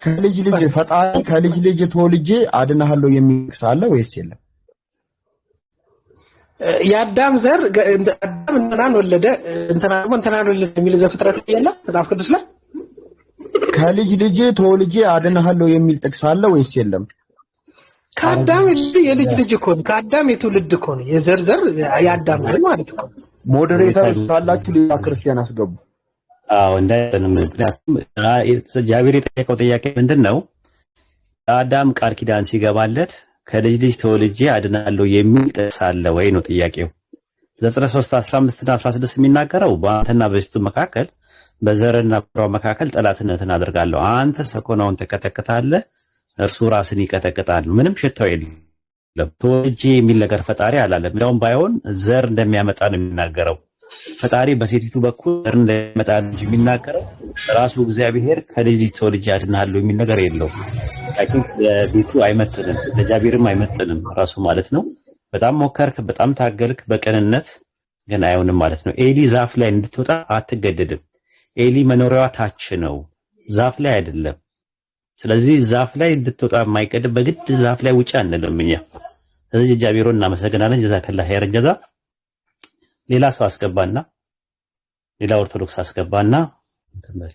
ከልጅ ልጅ ፈጣሪ ከልጅ ልጅ ተወልጄ አድንሃለሁ የሚል ጥቅስ አለ ወይስ የለም? የአዳም ዘር አዳም እንትናን ወለደ እንትናን ወለደ የሚል ዘፍጥረት የለ መጽሐፍ ቅዱስ ላይ? ከልጅ ልጅ ተወልጄ አድንሃለሁ የሚል ጥቅስ አለ ወይስ የለም? ከአዳም የልጅ ልጅ እኮ ነው። ከአዳም የትውልድ እኮ ነው። የዘር የአዳም ዘር ማለት እኮ። ሞዴሬተር ካላችሁ ሌላ ክርስቲያን አስገቡ። አዎ እንዳይተንም። ምክንያቱም እግዚአብሔር የጠየቀው ጥያቄ ምንድን ነው? አዳም ቃል ኪዳን ሲገባለት ከልጅ ልጅ ተወልጄ አድናለሁ የሚል ጥቅስ አለ ወይ ነው ጥያቄው። ዘፍጥረት 3:15 እና 16 የሚናገረው በአንተና በሚስቱ መካከል በዘርና በዘሯ መካከል ጠላትነትን አደርጋለሁ፣ አንተ ሰኮናውን ትቀጠቅጣለህ፣ እርሱ ራስን ይቀጠቅጣል። ምንም ሽታው የለም። ተወልጄ የሚል ነገር ፈጣሪ አላለም። እንደውም ባይሆን ዘር እንደሚያመጣ ነው የሚናገረው። ፈጣሪ በሴቲቱ በኩል ዘር እንደሚያመጣ እንጂ የሚናገረው ራሱ እግዚአብሔር ከልጅ ልጅ ተወልጄ አድናለሁ የሚል ነገር የለውም። ቤቱ አይመጥንም፣ ለእግዚአብሔርም አይመጥንም ራሱ ማለት ነው። በጣም ሞከርክ፣ በጣም ታገልክ በቅንነት ግን አይሆንም ማለት ነው። ኤሊ ዛፍ ላይ እንድትወጣ አትገደድም። ኤሊ መኖሪያዋ ታች ነው፣ ዛፍ ላይ አይደለም። ስለዚህ ዛፍ ላይ እንድትወጣ የማይቀድም በግድ ዛፍ ላይ ውጪ አንልም እኛ። ስለዚህ እግዚአብሔርን እናመሰግናለን። ጀዛከላህ ኸይረን ጀዛ። ሌላ ሰው አስገባና ሌላ ኦርቶዶክስ አስገባና እንተመል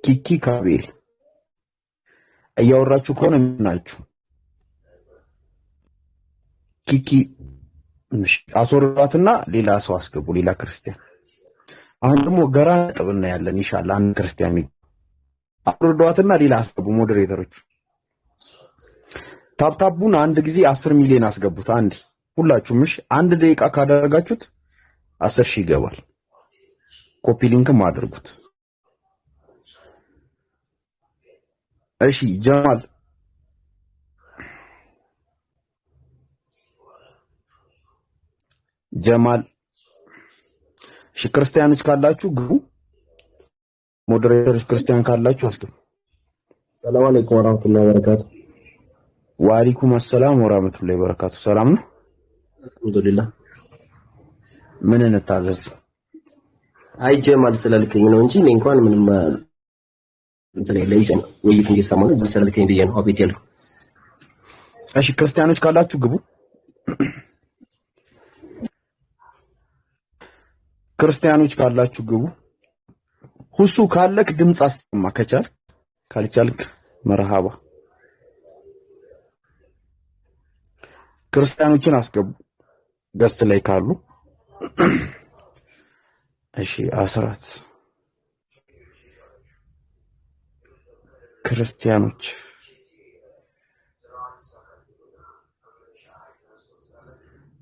ኪኪ ካቤል እያወራችሁ ከሆነ ምን ናችሁ? ኪኪ አስወራትና ሌላ ሰው አስገቡ፣ ሌላ ክርስቲያን። አሁን ደግሞ ገራ ጥብና ያለን ኢንሻአላህ አንድ ክርስቲያን አስወራትና ሌላ አስገቡ ሞዴሬተሮች። ታፕታፑን አንድ ጊዜ 10 ሚሊዮን አስገቡት። አንድ ሁላችሁም እሺ፣ አንድ ደቂቃ ካደረጋችሁት 10 ሺህ ይገባል። ኮፒ ሊንክም አድርጉት። እሺ ጀማል እሺ፣ ክርስቲያኖች ካላችሁ ግቡ። ሞዴሬተሮች ክርስቲያን ካላችሁ አስገቡ። ሰላም አለይኩም ወራህመቱላሂ ወበረካቱ። ወአለይኩም ሰላም ወራህመቱላሂ ወበረካቱ። ሰላም ነው? አልሐምዱሊላህ። ምን እንታዘዝ? አይ ጀማል ስላልከኝ ነው እንጂ እኔ እንኳን ምንም እንትን የለኝ ጀማል ውይይት እየሰማሁ ነው ስላልከኝ ብዬ ነው አቤት ያልኩ። እሺ ክርስቲያኖች ካላችሁ ግቡ። ክርስቲያኖች ካላችሁ ግቡ። ሁሱ ካለክ ድምጽ አሰማ ከቻል ካልቻልክ መርሃባ። ክርስቲያኖችን አስገቡ ገስት ላይ ካሉ። እሺ አስራት ክርስቲያኖች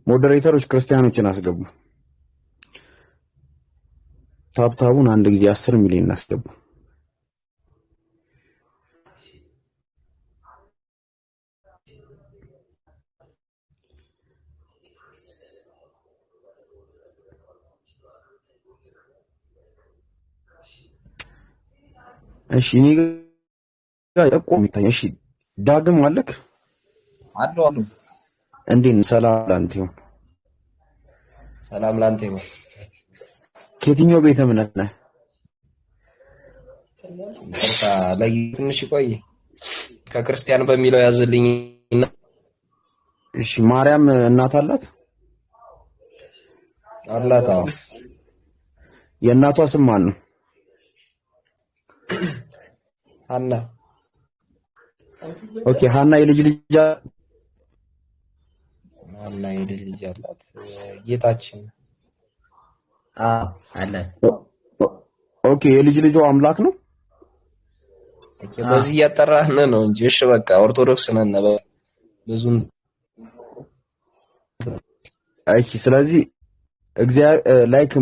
ሞዴሬተሮች ክርስቲያኖችን አስገቡ። ታብታቡን አንድ ጊዜ 10 ሚሊዮን እናስገቡ። እሺ እኔ ጋር ጠቆም ይታኝ። እሺ ዳግም አለክ አሉ እንዴት ሰላም ላንተ ይሁን። ሰላም ላንተ ይሁን። ከየትኛው ቤተ እምነት ነህ? በቃ ላይ ትንሽ ቆይ ከክርስቲያን በሚለው ያዝልኝ። እሺ ማርያም እናት አላት? አላት። አዎ። የእናቷ ስም ማን ነው? ሐና። ኦኬ ሐና የልጅ ልጅ ሐና የልጅ ልጅ አላት። ጌታችን አለ። ኦኬ የልጅ ልጇ አምላክ ነው። ኦኬ በዚህ እያጠራህን ነው እንጂ እሺ በቃ ኦርቶዶክስ ነን ብዙም። እሺ ስለዚህ እግዚአብሔር ላይክ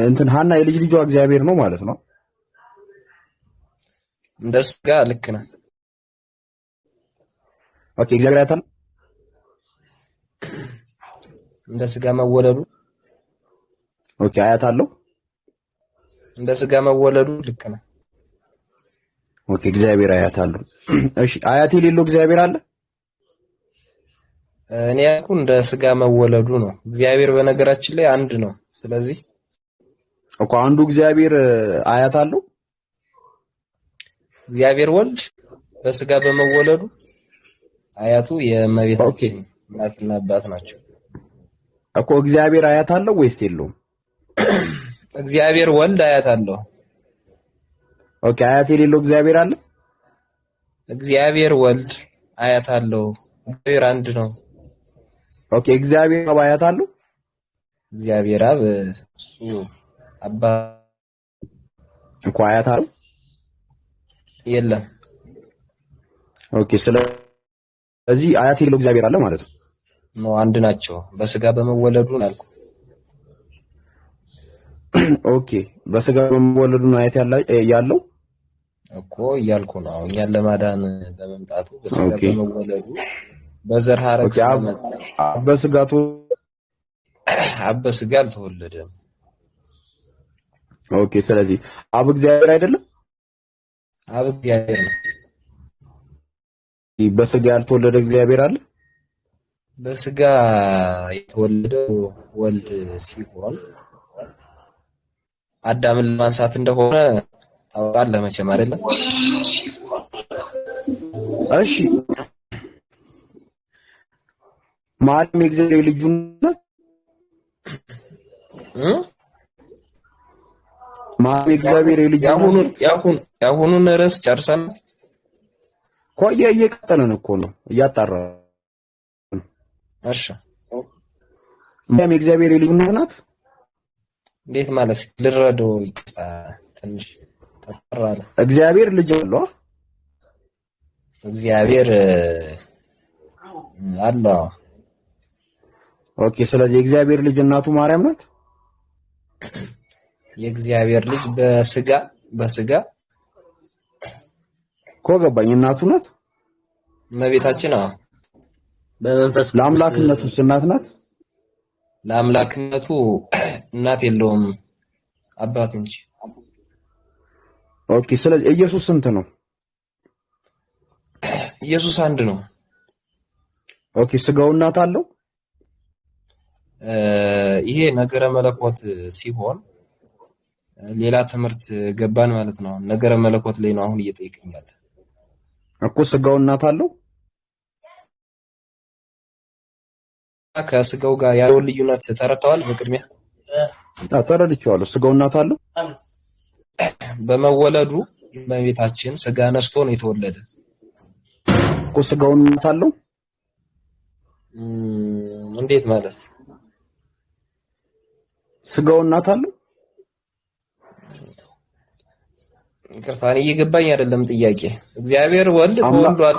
እንትን ሐና የልጅ ልጇ እግዚአብሔር ነው ማለት ነው። እንደ ስጋ ልክ ነህ። ኦኬ እግዚአብሔር ያታል እንደ ስጋ መወለዱ። ኦኬ አያት አለው እንደ ስጋ መወለዱ ልክ ነህ። ኦኬ እግዚአብሔር አያት አለው። እሺ አያት የሌለው እግዚአብሔር አለ? እኔ ያልኩ እንደ ስጋ መወለዱ ነው። እግዚአብሔር በነገራችን ላይ አንድ ነው። ስለዚህ እኮ አንዱ እግዚአብሔር አያት አለው። እግዚአብሔር ወልድ በስጋ በመወለዱ አያቱ የእመቤታችን እናትና አባት ናቸው እኮ። እግዚአብሔር አያት አለው ወይስ የለውም? እግዚአብሔር ወልድ አያት አለው። ኦኬ አያት የሌለው እግዚአብሔር አለ? እግዚአብሔር ወልድ አያት አለው። እግዚአብሔር አንድ ነው። ኦኬ እግዚአብሔር አብ አያት አለው? እግዚአብሔር አብ እሱ አባ እኮ አያት አለው የለም። ኦኬ ስለዚህ አያት የሌለው እግዚአብሔር አለ ማለት ነው። ነው አንድ ናቸው። በስጋ በመወለዱ አልኩ። ኦኬ በስጋ በመወለዱ ነው አያት ያለው እኮ እያልኩ ነው። እኛን ለማዳን በመምጣቱ በስጋ በመወለዱ በዘር ሐረግ ስለመጣ በስጋ አልተወለደም። ኦኬ ስለዚህ አብ እግዚአብሔር አይደለም? አብ እግዚአብሔር ነው። በስጋ ያልተወለደ እግዚአብሔር አለ? በስጋ የተወለደው ወልድ ሲሆን አዳምን ለማንሳት እንደሆነ ታውቃለህ መቼም አይደለም? እሺ ማርያም የእግዚአብሔር ልጅ ናት? ማርያም የእግዚአብሔር ልጅ ያሁኑን ርዕስ ጨርሰን ቆየ። እየቀጠለን እኮ ነው እያጣራ። እሺ ማርያም የእግዚአብሔር ልጅ ናት? እንዴት ማለት ልረዳው? ትንሽ ተጠራለ። እግዚአብሔር ልጅ አለው? እግዚአብሔር አለው። ኦኬ ስለዚህ የእግዚአብሔር ልጅ እናቱ ማርያም ናት? የእግዚአብሔር ልጅ በስጋ እኮ ገባኝ። እናቱ ናት? እመቤታችን። አዎ በመንፈስ ለአምላክነቱ እናት ናት? ለአምላክነቱ እናት የለውም አባት እንጂ። ኦኬ ስለዚህ ኢየሱስ ስንት ነው? ኢየሱስ አንድ ነው። ኦኬ ስጋው እናት አለው? ይሄ ነገረ መለኮት ሲሆን ሌላ ትምህርት ገባን ማለት ነው። ነገረ መለኮት ላይ ነው አሁን እየጠየቀኛል እኮ። ስጋው እናት አለው? ከስጋው ጋር ያለው ልዩነት ተረድተዋል? በቅድሚያ ተረድቼዋለሁ። ስጋው እናት አለው? በመወለዱ እመቤታችን ስጋ ነስቶ ነው የተወለደ እኮ። ስጋው እናት አለው? እንዴት ማለት? ስጋው እናት አለው? ክርስቲያን እየገባኝ አይደለም ጥያቄ። እግዚአብሔር ወልድ ተወልዷል።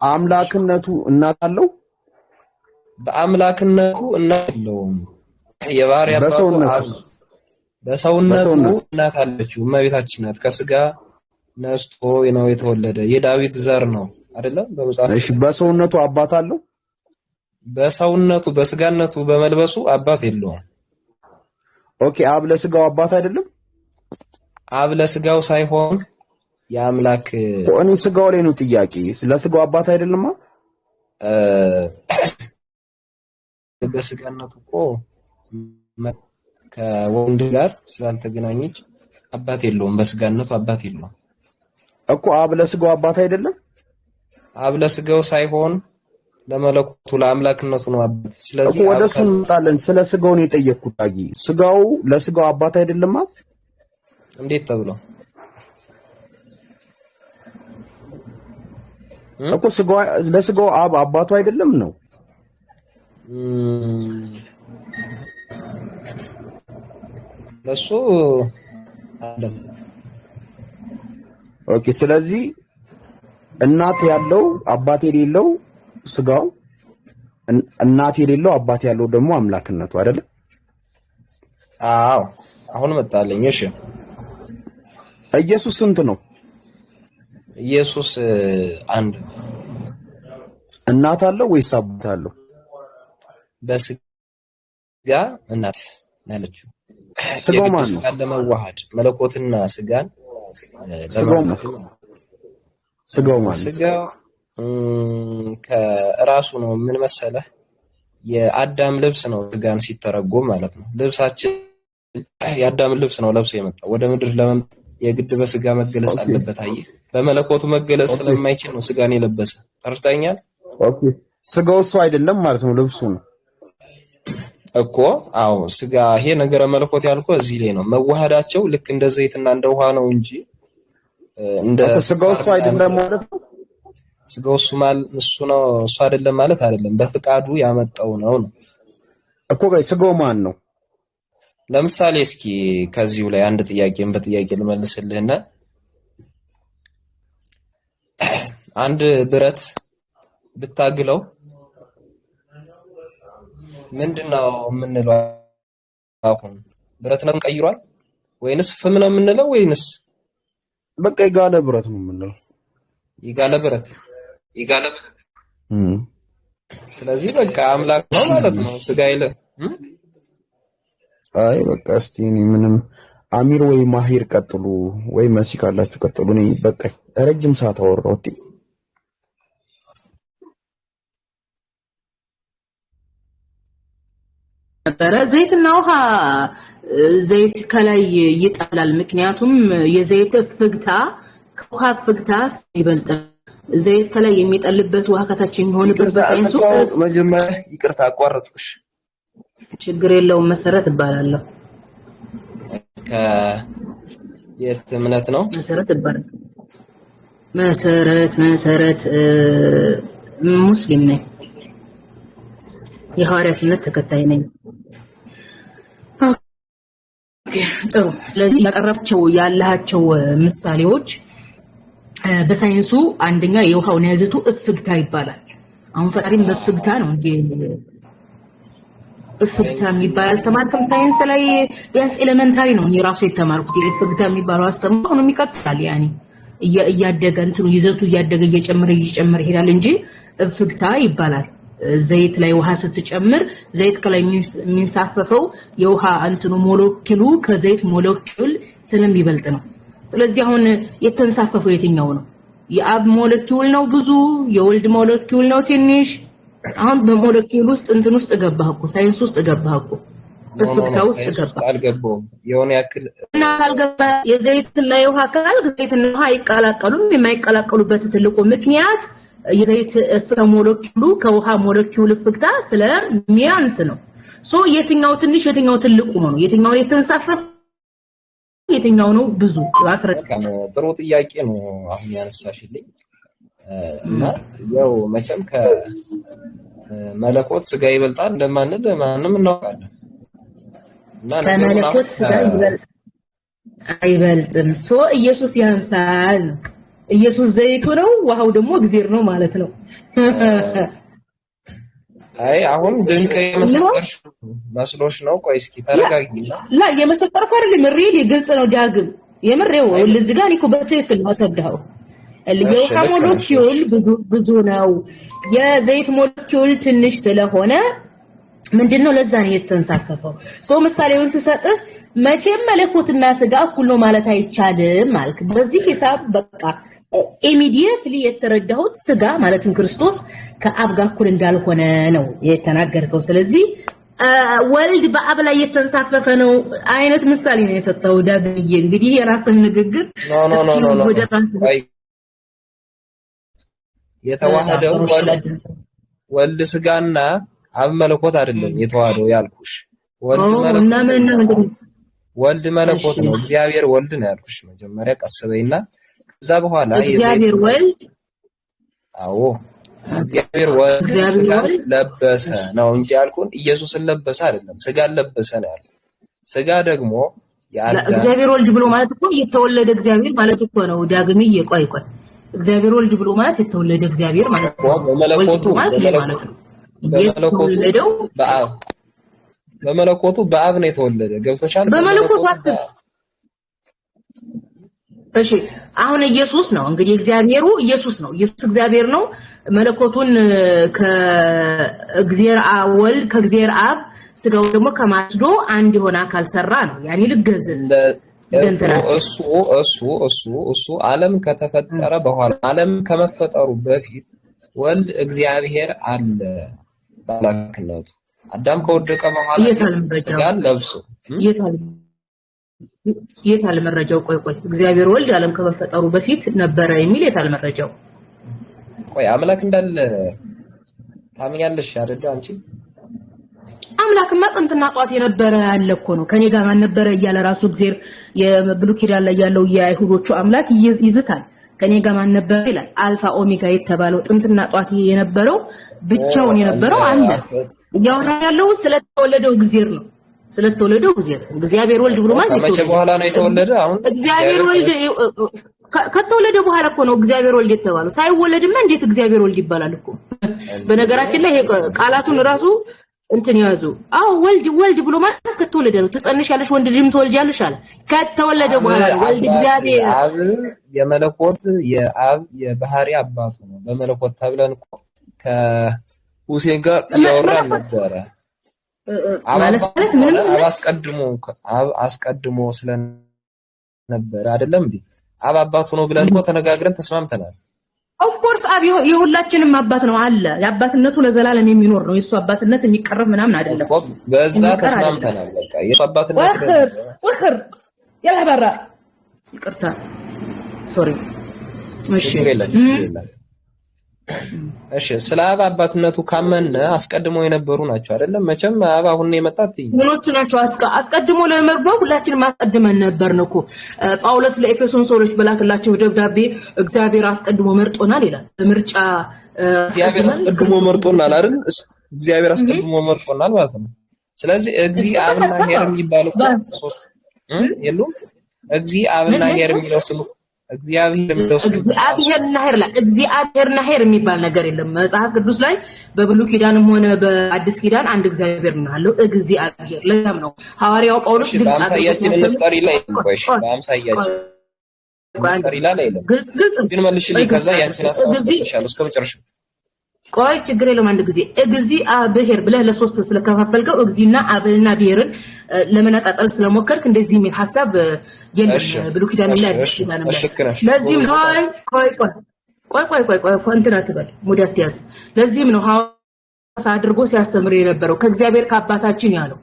አምላክነቱ እናት አለው? በአምላክነቱ እናት የለውም። የባህሪ አባቱ በሰውነቱ እናት አለችው። እመቤታችን ናት። ከስጋ ነስቶ ነው የተወለደ። የዳዊት ዘር ነው አይደለም? በመጽሐፍ እሺ። በሰውነቱ አባት አለው? በሰውነቱ በስጋነቱ በመልበሱ አባት የለውም። ኦኬ። አብ ለስጋው አባት አይደለም? አብ ለስጋው ሳይሆን የአምላክ እኔ ስጋው ላይ ነው ጥያቄ። ለስጋው አባት አይደለማ? በስጋነቱ እኮ ከወንድ ጋር ስላልተገናኘች አባት የለውም። በስጋነቱ አባት የለውም እኮ። አብ ለስጋው አባት አይደለም? አብ ለስጋው ሳይሆን ለመለኮቱ ለአምላክነቱ ነው አባት። ስለዚህ እኮ ወደሱ እንመጣለን። ስለ ስጋው ነው የጠየቅኩት። ታጊ ስጋው ለስጋው አባት አይደለማ? እንዴት ተብሎ እኮ ስጋው ለስጋው አባቱ አይደለም ነው? ለሱ አይደለም። ኦኬ። ስለዚህ እናት ያለው አባት የሌለው ስጋው፣ እናት የሌለው አባት ያለው ደግሞ አምላክነቱ አይደለ? አዎ። አሁን መጣልኝ። እሺ። ኢየሱስ ስንት ነው? ኢየሱስ አንድ። እናት አለው ወይስ አባት አለው? በስጋ እናት ያለችው ስጋው ማን ነው? ለመዋሃድ መለኮትና ስጋን ስጋው ማለት ስጋው ከራሱ ነው። ምን መሰለህ? የአዳም ልብስ ነው ስጋን ሲተረጎም ማለት ነው። ልብሳችን የአዳም ልብስ ነው ለብሶ የመጣው ወደ ምድር ለመምጣት የግድ በስጋ መገለጽ አለበት። አየህ፣ በመለኮቱ መገለጽ ስለማይችል ነው ስጋን የለበሰ። ተርስተኛል? ኦኬ። ስጋው እሱ አይደለም ማለት ነው፣ ልብሱ ነው እኮ። አዎ፣ ስጋ ይሄ ነገረ መለኮት ያልኩ እዚህ ላይ ነው። መዋሃዳቸው ልክ እንደ ዘይትና እንደ ውሃ ነው እንጂ እንደ ስጋው እሱ አይደለም ማለት ነው። ስጋው እሱ ማለት እሱ ነው እሱ አይደለም ማለት አይደለም። በፍቃዱ ያመጣው ነው እኮ። ስጋው ማን ነው? ለምሳሌ እስኪ ከዚሁ ላይ አንድ ጥያቄን በጥያቄ ልመልስልህና አንድ ብረት ብታግለው ምንድነው የምንለው? አሁን ብረትነቱን ቀይሯል ወይንስ ፍም ነው የምንለው? ወይንስ በቃ የጋለ ብረት ነው የምንለው? የጋለ ብረት። ስለዚህ በቃ አምላክ ነው ማለት ነው። ስጋ ይለ አይ በቃ እስቲ እኔ ምንም አሚር ወይ ማሂር ቀጥሉ፣ ወይ መሲ ካላችሁ ቀጥሉ። እኔ በቃ ረጅም ሰዓት አወራሁ። ነበረ ዘይትና ውሃ። ዘይት ከላይ ይጣላል። ምክንያቱም የዘይት ፍግታ ከውሃ ፍግታ ይበልጥ። ዘይት ከላይ የሚጠልበት ውሃ ከታች የሚሆንበት በሳይንሱ መጀመሪያ ይቅርታ አቋረጥኩሽ። ችግር የለውም። መሰረት እባላለሁ። ከየት እምነት ነው? መሰረት እባላለሁ። መሰረት ሙስሊም ነኝ። የሐዋርያትነት ተከታይ ነኝ። ጥሩ። ስለዚህ ያቀረብቸው ያላቸው ምሳሌዎች በሳይንሱ አንደኛ የውሃው ነዝቱ እፍግታ ይባላል። አሁን ፈጣሪም በእፍግታ ነው እንዴ? እፍግታ የሚባል ተማርከም ሳይንስ ላይ ያስ ኤሌመንታሪ ነው እኔ ራሱ የተማርኩት። እፍግታ የሚባለው አስተምሮ ነው የሚቀጥላል። ያኒ እያደገ እንትኑ ይዘቱ እያደገ እየጨመረ ይሄዳል እንጂ እፍግታ ይባላል። ዘይት ላይ ውሃ ስትጨምር ዘይት ከላይ የሚንሳፈፈው የውሃ እንትኑ ሞለኪሉ ከዘይት ሞለኪል ስለሚበልጥ ነው። ስለዚህ አሁን የተንሳፈፈው የትኛው ነው? የአብ ሞለኪል ነው ብዙ፣ የወልድ ሞለኪል ነው ትንሽ። አሁን በሞለኪል ውስጥ እንትን ውስጥ ገባህ እኮ፣ ሳይንስ ውስጥ ገባህ እኮ። እፍግታ ውስጥ ገባ። አልገባውም የሆነ ያክል እና ካልገባ የዘይትና የውሃ አካል ዘይትና ውሃ አይቀላቀሉም። የማይቀላቀሉበት ትልቁ ምክንያት የዘይት እፍግታ ሞለኪውሉ ከውሃ ሞለኪውል እፍግታ ስለሚያንስ ነው። ሶ የትኛው ትንሽ የትኛው ትልቁ ነው? የትኛው የተንሳፈፈ የትኛው ነው ብዙ? አስረዳ። ጥሩ ጥያቄ ነው አሁን ያነሳሽልኝ። እና ያው መቼም ከመለኮት ስጋ ይበልጣል እንደማንል ማንም እናውቃለን። እና ከመለኮት ስጋ አይበልጥም። ሶ ኢየሱስ ያንሳል። ኢየሱስ ዘይቱ ነው፣ ውሃው ደግሞ እግዚአብሔር ነው ማለት ነው። አይ አሁን ድንቅ የመሰጠርሽ መስሎሽ ነው? ቆይ እስኪ ተረጋጊና። ላ የመሰጠርኩ አይደለም፣ ሪሊ ግልጽ ነው። ዳግም የምሬው ለዚህ ጋር እኮ በትክክል ማሰዳው የውሃ ሞለኪውል ብዙ ነው፣ የዘይት ሞለኪውል ትንሽ ስለሆነ ምንድነው ለዛ ነው የተንሳፈፈው። ሶ ምሳሌውን ስሰጥህ መቼም መለኮትና ስጋ እኩል ነው ማለት አይቻልም ማለት በዚህ ሂሳብ በቃ ኢሚዲየትሊ የተረዳሁት ስጋ ማለትም ክርስቶስ ከአብ ጋር እኩል እንዳልሆነ ነው የተናገርከው። ስለዚህ ወልድ በአብ ላይ የተንሳፈፈ ነው አይነት ምሳሌ ነው የሰጠው ዳግምዬ። እንግዲህ የራስን ንግግር ወደ ራስህ የተዋሃደው ወልድ ስጋና አብ መለኮት አይደለም የተዋሃደው ያልኩሽ። ወልድ መለኮት ነው፣ እግዚአብሔር ወልድ ነው ያልኩሽ። መጀመሪያ ቀስበይና ከዛ በኋላ እግዚአብሔር ወልድ አዎ እግዚአብሔር ወልድ ስጋን ለበሰ ነው እንጂ ያልኩን ኢየሱስን ለበሰ አይደለም፣ ስጋን ለበሰ ነው ያልኩት። ስጋ ደግሞ እግዚአብሔር ወልድ ብሎ ማለት እኮ የተወለደ እግዚአብሔር ማለት እኮ ነው ዳግምዬ። ቆይ እግዚአብሔር ወልድ ብሎ ማለት የተወለደ እግዚአብሔር ማለት ነው። በመለኮቱ በአብ ነው የተወለደ። ገብቶሻል? በመለኮቱ እሺ አሁን ኢየሱስ ነው እንግዲህ እግዚአብሔሩ ኢየሱስ ነው። ኢየሱስ እግዚአብሔር ነው። መለኮቱን ከእግዚአብሔር አብ ስጋው ደግሞ ከማስዶ አንድ የሆነ አካል ሰራ ነው። ያኔ ልገዝን እሱ ዓለም ከተፈጠረ በኋላ ዓለም ከመፈጠሩ በፊት ወልድ እግዚአብሔር አለ ባላክነቱ። አዳም ከወደቀ በኋላ ስጋን ለብሶ የታል መረጃው? ቆይ እግዚአብሔር ወልድ ዓለም ከመፈጠሩ በፊት ነበረ የሚል የታል መረጃው? ቆይ አምላክ እንዳለ ታምኛለሽ አይደል አንቺ? አምላክማ ጥንትና ጧት የነበረ ያለ እኮ ነው። ከኔ ጋር ማን ነበረ እያለ ራሱ እግዚአብሔር የብሉይ ኪዳን ላይ ያለው የአይሁዶቹ አምላክ ይዝታል። ከኔ ጋር ማን ነበረ ይላል። አልፋ ኦሜጋ የተባለው ጥንትና ጧት የነበረው ብቻውን የነበረው አለ። እያወራ ያለው ስለተወለደው እግዚአብሔር ነው። ስለተወለደው እግዚአብሔር ወልድ ብሎ ማለት ከመቼ በኋላ ነው የተወለደ? አሁን እግዚአብሔር ወልድ ከተወለደ በኋላ እኮ ነው እግዚአብሔር ወልድ የተባለው። ሳይወለድማ እንዴት እግዚአብሔር ወልድ ይባላል እኮ? በነገራችን ላይ ቃላቱን ራሱ እንትን ያዙ። አዎ ወልድ ብሎ ማለት ከተወለደ ነው። ትጸንሻለሽ ወንድ ልጅም ትወልጃለሽ አለ። ከተወለደ በኋላ ወልድ እግዚአብሔር አብ የመለኮት የአብ የባህሪ አባቱ ነው። በመለኮት ተብለን እኮ ከሁሴን ጋር ያወራን ነበረ። ምንም አስቀድሞ ስለነበረ አይደለም እንዴ? አብ አባቱ ነው ብለን እኮ ተነጋግረን ተስማምተናል። ኦፍ ኮርስ አብ የሁላችንም አባት ነው አለ። የአባትነቱ ለዘላለም የሚኖር ነው። የሱ አባትነት የሚቀርብ ምናምን አይደለም። በዛ ተስማምተናል። በቃ የሱ አባትነት ወኽር ያላባራ ይቅርታ ሶሪ እሺ ስለ አብ አባትነቱ ካመነ አስቀድሞ የነበሩ ናቸው አይደለም? መቼም አብ አሁን ነው የመጣት ምኖቹ ናቸው? አስቀድሞ ለመርበው ሁላችንም ማስቀድመን ነበርን እኮ። ጳውሎስ ለኤፌሶን ሰዎች በላክላቸው ደብዳቤ እግዚአብሔር አስቀድሞ መርጦናል ይላል። በምርጫ እግዚአብሔር አስቀድሞ መርጦናል አይደል? እግዚአብሔር አስቀድሞ መርጦናል ማለት ነው። ስለዚህ እግዚአብሔርና ሄር የሚባሉ ሶስት የሉም? እግዚአብሔርና ሄር የሚለው ስም እግዚአብሔርና ሄር የሚባል ነገር የለም መጽሐፍ ቅዱስ ላይ። በብሉይ ኪዳንም ሆነ በአዲስ ኪዳን አንድ እግዚአብሔር ነው ያለው እግዚአብሔር። ለዛም ነው ሐዋርያው ጳውሎስ ግልጽ በአምሳያችን እንፍጠር ይላል። በአምሳያችን እንፍጠር ይላል አይደለም? ግን መልሽልኝ። ከዛ ያንቺን አስተካክለሻል እስከ መጨረሻው። ቆይ ችግር የለውም። አንድ ጊዜ እግዚአብሔር ብለህ ለሶስት ስለከፋፈልከው እግዚእና አብና ብሔርን ለመነጣጠል ስለሞከርክ እንደዚህ የሚል ሐሳብ የለም ብሉይ ኪዳን ላይ አይደለም። ለዚህም ቆይ ፈንትና ትበል ሙዳት ያዝ። ለዚህም ነው ሐዋሳ አድርጎ ሲያስተምር የነበረው ከእግዚአብሔር ከአባታችን ያለው።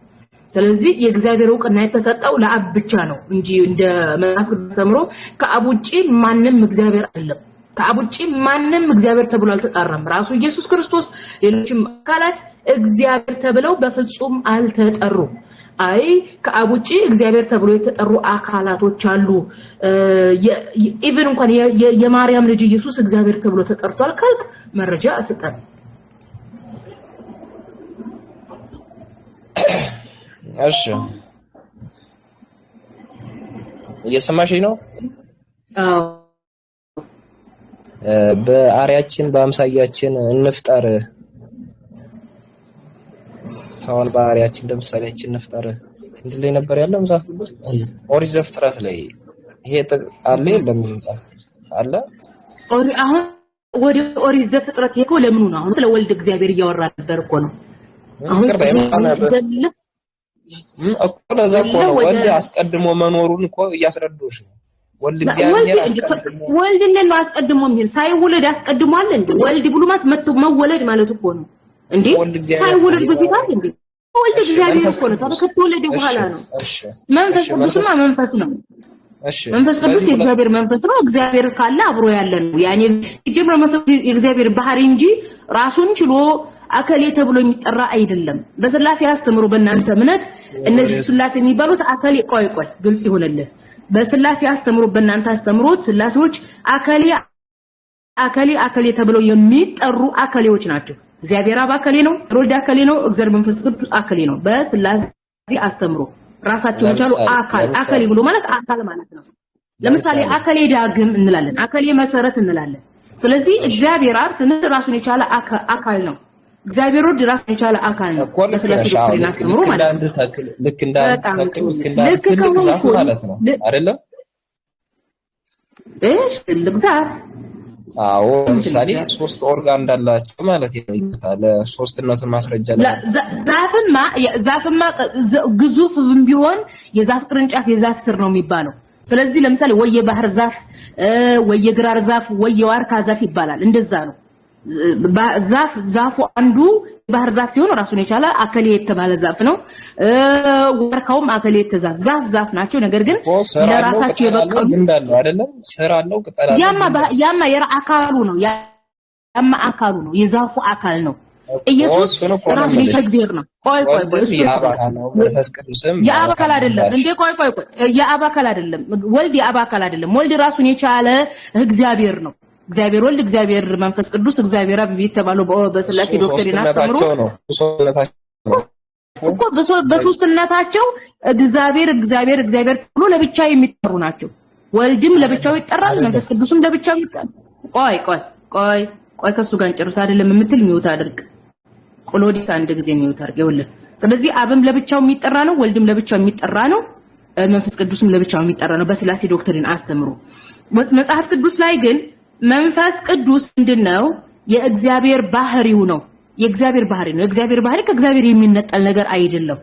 ስለዚህ የእግዚአብሔር ዕውቅና የተሰጠው ለአብ ብቻ ነው እንጂ እንደ መጽሐፍ ቅዱስ ተምሮ ከአብ ውጪ ማንንም እግዚአብሔር አይደለም። ከአብ ውጪ ማንንም እግዚአብሔር ተብሎ አልተጠራም። ራሱ ኢየሱስ ክርስቶስ ሌሎችም አካላት እግዚአብሔር ተብለው በፍጹም አልተጠሩም። አይ ከአብ ውጪ እግዚአብሔር ተብሎ የተጠሩ አካላቶች አሉ። ኢቭን እንኳን የማርያም ልጅ ኢየሱስ እግዚአብሔር ተብሎ ተጠርቷል ካልክ መረጃ አስጠን። እሺ እየሰማሽኝ ነው? አዎ። በአርያችን በአምሳያችን እንፍጠር፣ ሰውን በአርያችን ለምሳሌያችን እንፍጠር እንድለይ ነበር ያለው መጽሐፍ ቅዱስ ኦሪት ዘፍጥረት ላይ ይሄ አለ እንደምንጻፍ አለ። አሁን ወደ ኦሪት ዘፍጥረት ይኮ ለምኑ ነው? አሁን ስለ ወልድ እግዚአብሔር እያወራ ነበር እኮ ነው። አሁን እኮ ለዛ እኮ ነው ወልድ አስቀድሞ መኖሩን እኮ እያስረዱሽ ነው። ወልድ እግዚአብሔር አስቀድሞ ወልድ እንደው አስቀድሞ የሚል ሳይወለድ አስቀድሟል እንዴ? ወልድ ብሎ ማለት መወለድ ማለት እኮ ነው እንዴ? ሳይወለድ በፊት አይደል እንዴ? ወልድ እግዚአብሔር እኮ ነው። ከተወለደ በኋላ ነው። መንፈስ ቅዱስማ መንፈስ ነው። መንፈስ ቅዱስ የእግዚአብሔር መንፈስ ነው። እግዚአብሔር ካለ አብሮ ያለ ነው። ያኔ ጀምሮ መንፈስ የእግዚአብሔር ባህሪ እንጂ ራሱን ችሎ አከሌ ተብሎ የሚጠራ አይደለም። በስላሴ አስተምሮ በእናንተ እምነት እነዚህ ስላሴ የሚባሉት አከሌ ቆይ ግልጽ ይሆነልህ። በስላሴ አስተምሮ በእናንተ አስተምሮት ስላሴዎች አከሌ ተብለው የሚጠሩ አከሌዎች ናቸው። እግዚአብሔር አብ አከሌ ነው፣ ወልድ አከሌ ነው፣ እግዚአብሔር መንፈስ ቅዱስ አከሌ ነው። በስላሴ አስተምሮ ራሳቸውን ቻሉ አከሌ ብሎ ማለት አካል ማለት ነው። ለምሳሌ አከሌ ዳግም እንላለን፣ አከሌ መሰረት እንላለን። ስለዚህ እግዚአብሔር አብ ስንል ራሱን የቻለ አካል ነው። እግዚአብሔር ወልድ ራሱን የቻለ አካል ነው። በስላሴ ዶክትሪን አስተምሮ ማለት ነው። ልክ እንደ ትልቅ ዛፍ ማለት ነው አይደለም? እሺ ትልቅ ዛፍ አዎ፣ ለምሳሌ ሶስት ኦርጋን እንዳላቸው ማለት ነው። ይታለ ሶስትነቱን ማስረጃ ዛፍማ ግዙፍም ቢሆን የዛፍ ቅርንጫፍ የዛፍ ስር ነው የሚባለው። ስለዚህ ለምሳሌ ወይ የባህር ዛፍ ወይ የግራር ዛፍ ወይ የዋርካ ዛፍ ይባላል። እንደዛ ነው። ዛፉ አንዱ ባህር ዛፍ ሲሆን ራሱን የቻለ አከሌ የተባለ ዛፍ ነው። ወርካውም አከሌ የተዛፍ ዛፍ ናቸው። ነገር ግን ለራሳቸው የበቀሉ እንዳለው አይደለም። ስር አለው፣ ቅጠል አለው። ያማ አካሉ ነው። ያማ አካሉ ነው። የዛፉ አካል ነው። ኢየሱስ ራሱን የቻለ እግዚአብሔር ነው። ቆይ እሱ መንፈስ ቅዱስም የአብ አካል አይደለም እንዴ? ቆይ የአብ አካል አይደለም። ወልድ የአብ አካል አይደለም። ወልድ ራሱን የቻለ እግዚአብሔር ነው። እግዚአብሔር ወልድ፣ እግዚአብሔር መንፈስ ቅዱስ፣ እግዚአብሔር አብ የተባለው በስላሴ ዶክትሪን አስተምሮ እኮ በሶስትነታቸው እግዚአብሔር ተብሎ ለብቻ የሚጠሩ ናቸው። ወልድም ለብቻው ይጠራል፣ መንፈስ ቅዱስም ለብቻው ይጠራል። ቆይ ከሱ ጋር እንጨርስ አይደለም የምትል ሚውት አድርግ። ቆሎዲስ አንድ ጊዜ ሚውት አድርግ ይኸውልህ። ስለዚህ አብም ለብቻው የሚጠራ ነው፣ ወልድም ለብቻው የሚጠራ ነው፣ መንፈስ ቅዱስም ለብቻው የሚጠራ ነው በስላሴ ዶክትሪን አስተምሮ። መጽሐፍ ቅዱስ ላይ ግን መንፈስ ቅዱስ ምንድነው? የእግዚአብሔር ባህሪው ነው። የእግዚአብሔር ባህሪ ነው። የእግዚአብሔር ባህሪ ከእግዚአብሔር የሚነጠል ነገር አይደለም።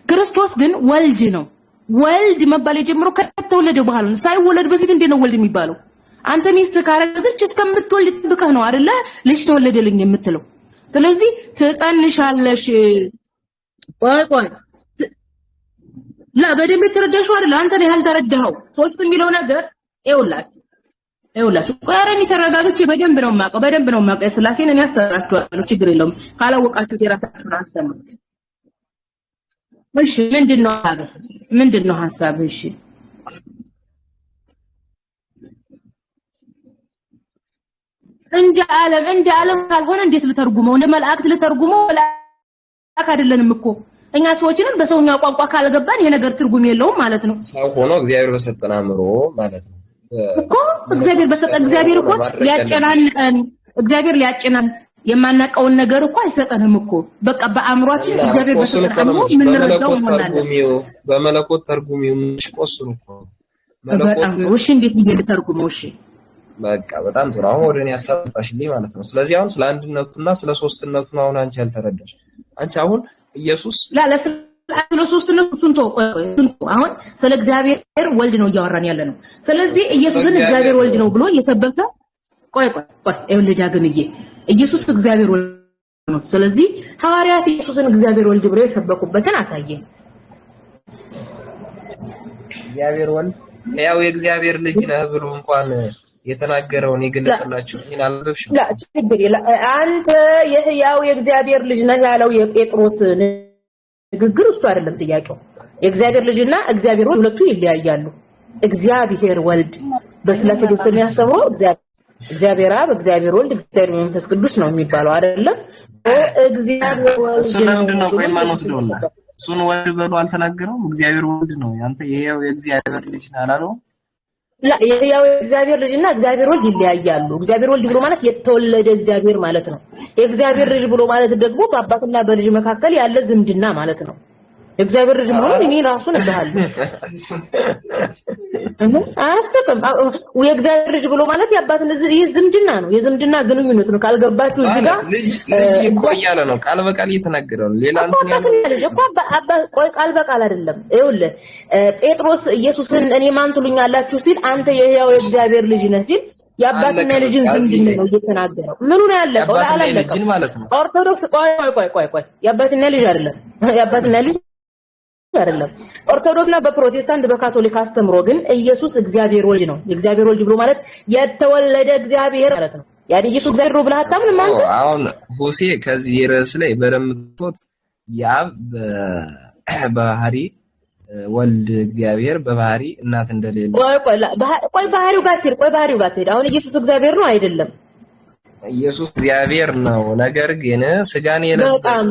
ክርስቶስ ግን ወልድ ነው። ወልድ መባል የጀመረው ከተወለደ በኋላ ነው። ሳይወለድ በፊት እንዴት ነው ወልድ የሚባለው? አንተ ሚስት ካረገዘች እስከምትወልድ ጥብቀህ ነው አይደለ ልጅ ተወለደልኝ የምትለው። ስለዚህ ትጸንሻለሽ። ቆይ በደንብ የተረዳሽው አይደል? አንተ ነህ ያልተረዳኸው። ሶስት የሚለው ነገር ይኸውላችሁ ቆራኒ ተረጋግቼ በደንብ ነው የማውቀው ስላሴን እኔ አስተምራችኋለሁ። ችግር የለውም። ካላወቃችሁት የራሳችሁን አስተምሩ። እሺ ምንድነው ሐሳብ? እሺ እንደ ዓለም ካልሆነ እንዴት ልተርጉመው? እንደ መላእክት ልተርጉመው? መላእክት አይደለንም እኮ እኛ ሰዎችንን በሰውኛ ቋንቋ ካልገባን ይሄ ነገር ትርጉም የለውም ማለት ነው። ሰው ሆኖ እግዚአብሔር በሰጠን አእምሮ ማለት ነው እኮ እግዚአብሔር እኮ ሊያጨናን የማናቀውን ነገር እኮ አይሰጠንም እኮ። በቃ በአእምሯችን እግዚአብሔር በሰጠን አእምሮ ምን ረዳው ማለት ነው። በመለኮት ተርጉሚው ምሽቆስሩ እኮ በጣም እሺ። እንዴት ልተርጉመው? እሺ በቃ በጣም ጥሩ። አሁን ወደ እኔ ያሳጣሽልኝ ማለት ነው። ስለዚህ አሁን ስለ አንድነቱና ስለ ሶስትነቱ ነው አሁን አንቺ ያልተረዳሽ። አንቺ አሁን ኢየሱስ ስለ ሶስትነቱ አሁን ስለ እግዚአብሔር ወልድ ነው እያወራን ያለ ነው። ስለዚህ ኢየሱስን እግዚአብሔር ወልድ ነው ብሎ እየሰበከ ቆይ ይኸውልህ ዳግምዬ ኢየሱስ እግዚአብሔር ወልድ ነው። ስለዚህ ሐዋርያት ኢየሱስን እግዚአብሔር ወልድ ብሎ የሰበኩበትን አሳየን። እግዚአብሔር ወልድ ያው የእግዚአብሔር ልጅ ነህ ብሎ እንኳን የተናገረውን የገለጸላችሁ ይሄን አልበሽም። ላ ችግር የለም። አንተ የሕያው የእግዚአብሔር ልጅ ነህ ያለው የጴጥሮስ ንግግር እሱ አይደለም ጥያቄው። የእግዚአብሔር ልጅና እግዚአብሔር ወልድ ሁለቱ ይለያያሉ። እግዚአብሔር ወልድ በስላሴ ዶክትሪን ያስተምረው እግዚአብሔር አብ፣ እግዚአብሔር ወልድ፣ እግዚአብሔር መንፈስ ቅዱስ ነው የሚባለው አይደለም። እግዚአብሔር ወልድ እሱ ለምንድን ነው ቆይ ማን ወስደውና እሱን ወልድ ብሎ አልተናገረውም? እግዚአብሔር ወልድ ነው ያንተ የሕያው የእግዚአብሔር ልጅ ነህ አላለው? ላ የሕያው የእግዚአብሔር ልጅና እግዚአብሔር ወልድ ይለያያሉ። እግዚአብሔር ወልድ ብሎ ማለት የተወለደ እግዚአብሔር ማለት ነው። የእግዚአብሔር ልጅ ብሎ ማለት ደግሞ በአባትና በልጅ መካከል ያለ ዝምድና ማለት ነው። የእግዚአብሔር ልጅ መሆኑን እኔ ራሱ ነግሬሃለሁ። አያስቅም። የእግዚአብሔር ልጅ ብሎ ማለት የአባትና ይህ ዝምድና ነው፣ የዝምድና ግንኙነት ነው። ካልገባችሁ እዚህ ጋር ልጅ እኮ እያለ ነው ቃል በቃል እየተናገረ ነው። ሌላ እንትን ያለው ቆይ ቃል በቃል አይደለም። ይኸውልህ ጴጥሮስ ኢየሱስን እኔ ማን ትሉኛላችሁ ሲል አንተ የሕያው የእግዚአብሔር ልጅ ነህ ሲል የአባትና ልጅን ዝምድና ነው እየተናገረው። ምኑ ነው ያለቀው? አላለቀም ማለት ነው። ኦርቶዶክስ ቆይ የአባትና ልጅ አይደለም፣ የአባትና ልጅ አይደለም። ኦርቶዶክስና በፕሮቴስታንት በካቶሊክ አስተምሮ ግን ኢየሱስ እግዚአብሔር ወልድ ነው። የእግዚአብሔር ወልድ ብሎ ማለት የተወለደ እግዚአብሔር ማለት ነው። ያን ኢየሱስ እግዚአብሔር ነው ብለህ አታምንም አንተ? አሁን ሁሴ ከዚህ ርዕስ ላይ በረምቶት ያ በባህሪ ወልድ እግዚአብሔር በባህሪ እናት እንደሌለ ቆይ ባህሪው ጋር ትሄድ። አሁን ኢየሱስ እግዚአብሔር ነው አይደለም? ኢየሱስ እግዚአብሔር ነው። ነገር ግን ስጋን የለበሰ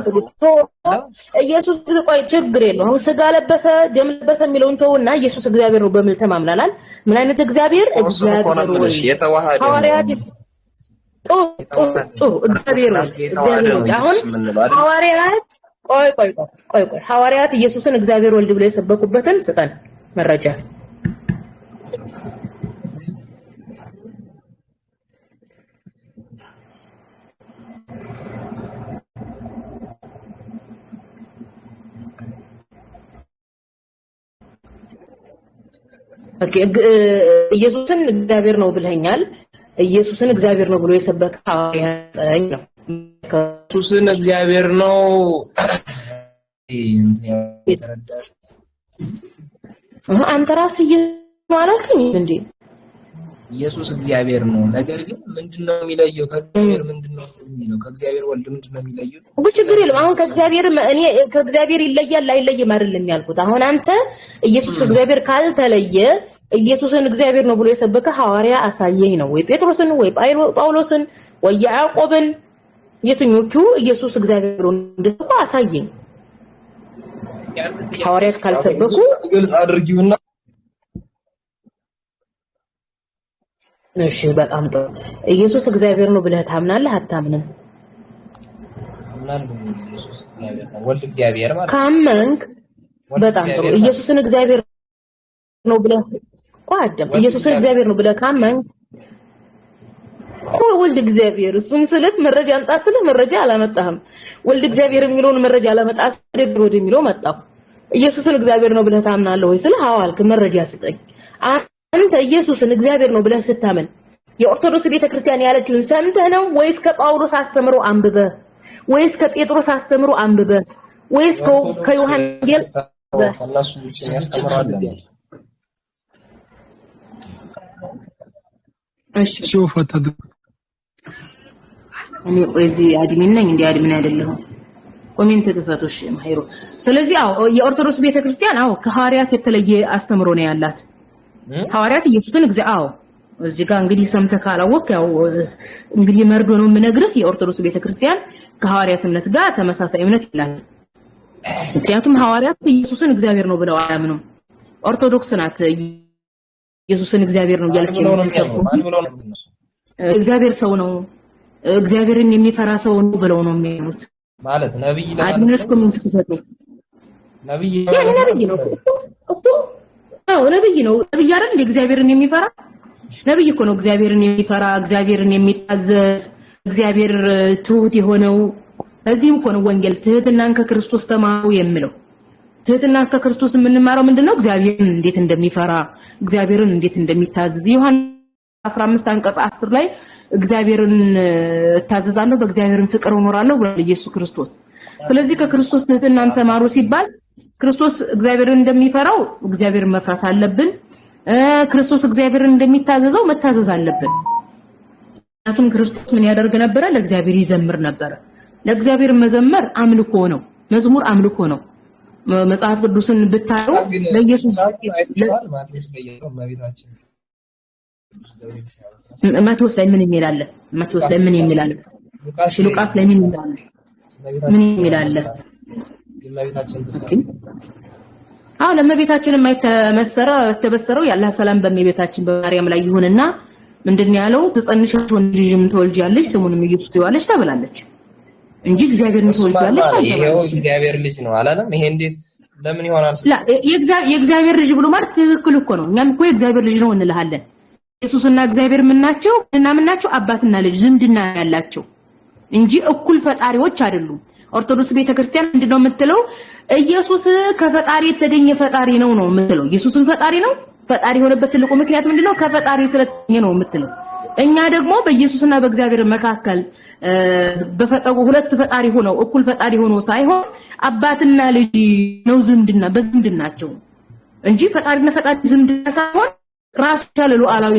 ኢየሱስ ቆይ ችግር የለውም። አሁን ስጋ ለበሰ ደም ለበሰ የሚለውን ተውና ኢየሱስ እግዚአብሔር ነው በሚል ተማምናላል። ምን አይነት እግዚአብሔር? እግዚአብሔር ነው የተዋሃደ ሐዋርያት እግዚአብሔር ነው። አሁን ሐዋርያት ቆይ ሐዋርያት ኢየሱስን እግዚአብሔር ወልድ ብለው የሰበኩበትን ስጠን መረጃ። ኢየሱስን እግዚአብሔር ነው ብለኛል። ኢየሱስን እግዚአብሔር ነው ብሎ የሰበከ ሐዋርያት ነው። ኢየሱስን እግዚአብሔር ነው አንተ ራስህ አላልከኝ እንዴ? ኢየሱስ እግዚአብሔር ነው። ነገር ግን ምንድነው የሚለየው? ከእግዚአብሔር ምንድነው የሚለው? ከእግዚአብሔር ወልድ ምንድነው የሚለየው? ችግር የለም። አሁን ከእግዚአብሔር ይለያል አይለይም አይደለም ያልኩት። አሁን አንተ ኢየሱስ ከእግዚአብሔር ካልተለየ ኢየሱስን እግዚአብሔር ነው ብሎ የሰበከ ሐዋርያ አሳየኝ ነው ወይ ጴጥሮስን ወይ ጳውሎስን ወይ ያዕቆብን? የትኞቹ ኢየሱስ እግዚአብሔር ነው እንደሰበከ አሳየኝ። ሐዋርያት ካልሰበኩ ግልጽ አድርጊውና እሺ በጣም ጥሩ። ኢየሱስ እግዚአብሔር ነው ብለህ ታምናለህ አታምንም? ኢየሱስ እግዚአብሔር ነው ወልድ እግዚአብሔር ማለት ካመንክ በጣም ጥሩ። ኢየሱስን እግዚአብሔር ነው ብለህ ቋደም ኢየሱስን እግዚአብሔር ነው ብለህ ካመንክ ወልድ እግዚአብሔር እሱን ስልህ መረጃ አምጣ ስልህ መረጃ አላመጣህም። ወልድ እግዚአብሔር የሚለውን መረጃ አላመጣ ስልህ ወደ የሚለው መጣሁ። ኢየሱስን እግዚአብሔር ነው ብለህ ታምናለህ ወይ ስልህ አዋልክ መረጃ ስጠኝ። አንተ ኢየሱስን እግዚአብሔር ነው ብለህ ስታመን የኦርቶዶክስ ቤተክርስቲያን ያለችውን ሰምተህ ነው ወይስ ከጳውሎስ አስተምሮ አንብበህ ወይስ ከጴጥሮስ አስተምሮ አንብበህ ወይስ ከዮሐንስ ከነሱ ያስተምራል? እሺ ሹፍ ወጣት እኔ እዚህ አድሚን ነኝ እንዴ? አድሚን አይደለሁም። ኮሜንት ግፈቶሽ ማሂሮ። ስለዚህ የኦርቶዶክስ ቤተክርስቲያን ከሐዋርያት የተለየ አስተምሮ ነው ያላት። ሐዋርያት ኢየሱስን እዚህ ጋር እንግዲህ ሰምተህ ካላወቅ እንግዲህ መርዶ ነው የምነግርህ። የኦርቶዶክስ ቤተክርስቲያን ከሐዋርያት እምነት ጋር ተመሳሳይ እምነት የላትም። ምክንያቱም ሐዋርያት ኢየሱስን እግዚአብሔር ነው ብለው አያምኑም። ኦርቶዶክስ ናት ኢየሱስን እግዚአብሔር ነው እያለች የምትሰብከው። እግዚአብሔር ሰው ነው፣ እግዚአብሔርን የሚፈራ ሰው ነው ብለው ነው የሚሉት። ማለት ነብይ አድነሽ ኮሜንት ትሰጡ ነብይ ነው ነብይ ነው። ነብይ አይደል እግዚአብሔርን የሚፈራ ነብይ እኮ ነው። እግዚአብሔርን የሚፈራ እግዚአብሔርን የሚታዘዝ እግዚአብሔር ትሁት የሆነው እዚህም እኮ ነው ወንጌል ትህትናን ከክርስቶስ ተማሩ የሚለው። ትህትናን ከክርስቶስ የምንማረው ምንድነው? እግዚአብሔርን እንዴት እንደሚፈራ እግዚአብሔርን እንዴት እንደሚታዘዝ ዮሐንስ 15 አንቀጽ 10 ላይ እግዚአብሔርን እታዘዛለሁ በእግዚአብሔርን ፍቅር እኖራለሁ ብሏል ኢየሱስ ክርስቶስ። ስለዚህ ከክርስቶስ ትህትናን ተማሩ ሲባል ክርስቶስ እግዚአብሔርን እንደሚፈራው እግዚአብሔርን መፍራት አለብን። ክርስቶስ እግዚአብሔርን እንደሚታዘዘው መታዘዝ አለብን። ምክንያቱም ክርስቶስ ምን ያደርግ ነበር? ለእግዚአብሔር ይዘምር ነበር። ለእግዚአብሔር መዘመር አምልኮ ነው። መዝሙር አምልኮ ነው። መጽሐፍ ቅዱስን ብታዩ ለኢየሱስ ማቴዎስ ላይ ምን ይላል? ማቴዎስ ላይ ምን ይላል? ሉቃስ ላይ ምን ይላል? ምን ይላል? ለእመቤታችን የማይተበሰረው ያላህ ሰላም በእመቤታችን በማርያም ላይ ይሁንና ምንድነው ያለው? ትጸንሻለሽ ወንድ ልጅም ትወልጃለሽ ስሙንም ኢየሱስ ትይዋለሽ ተብላለች እንጂ እግዚአብሔርን ትወልጃለሽ አይደለም። ይሄው እግዚአብሔር ልጅ ነው አላለም። ይሄ እንዴት ለምን ይሆናል? የእግዚአብሔር ልጅ ብሎ ማለት ትክክል እኮ ነው። እኛም እኮ የእግዚአብሔር ልጅ ነው እንልሃለን። ኢየሱስና እግዚአብሔር ምናቸው አባትና ልጅ ዝምድና ያላቸው እንጂ እኩል ፈጣሪዎች አይደሉም። ኦርቶዶክስ ቤተክርስቲያን ምንድነው የምትለው? ኢየሱስ ከፈጣሪ የተገኘ ፈጣሪ ነው የምትለው። ኢየሱስን ፈጣሪ ነው። ፈጣሪ የሆነበት ትልቁ ምክንያት ምንድነው? ከፈጣሪ ስለተገኘ ነው የምትለው። እኛ ደግሞ በኢየሱስና በእግዚአብሔር መካከል በፈጠሩ ሁለት ፈጣሪ ሆነው እኩል ፈጣሪ ሆኖ ሳይሆን አባትና ልጅ ነው ዝምድና በዝምድናቸው እንጂ ፈጣሪና ፈጣሪ ዝምድና ሳይሆን ራስ ያለ ሉዓላዊ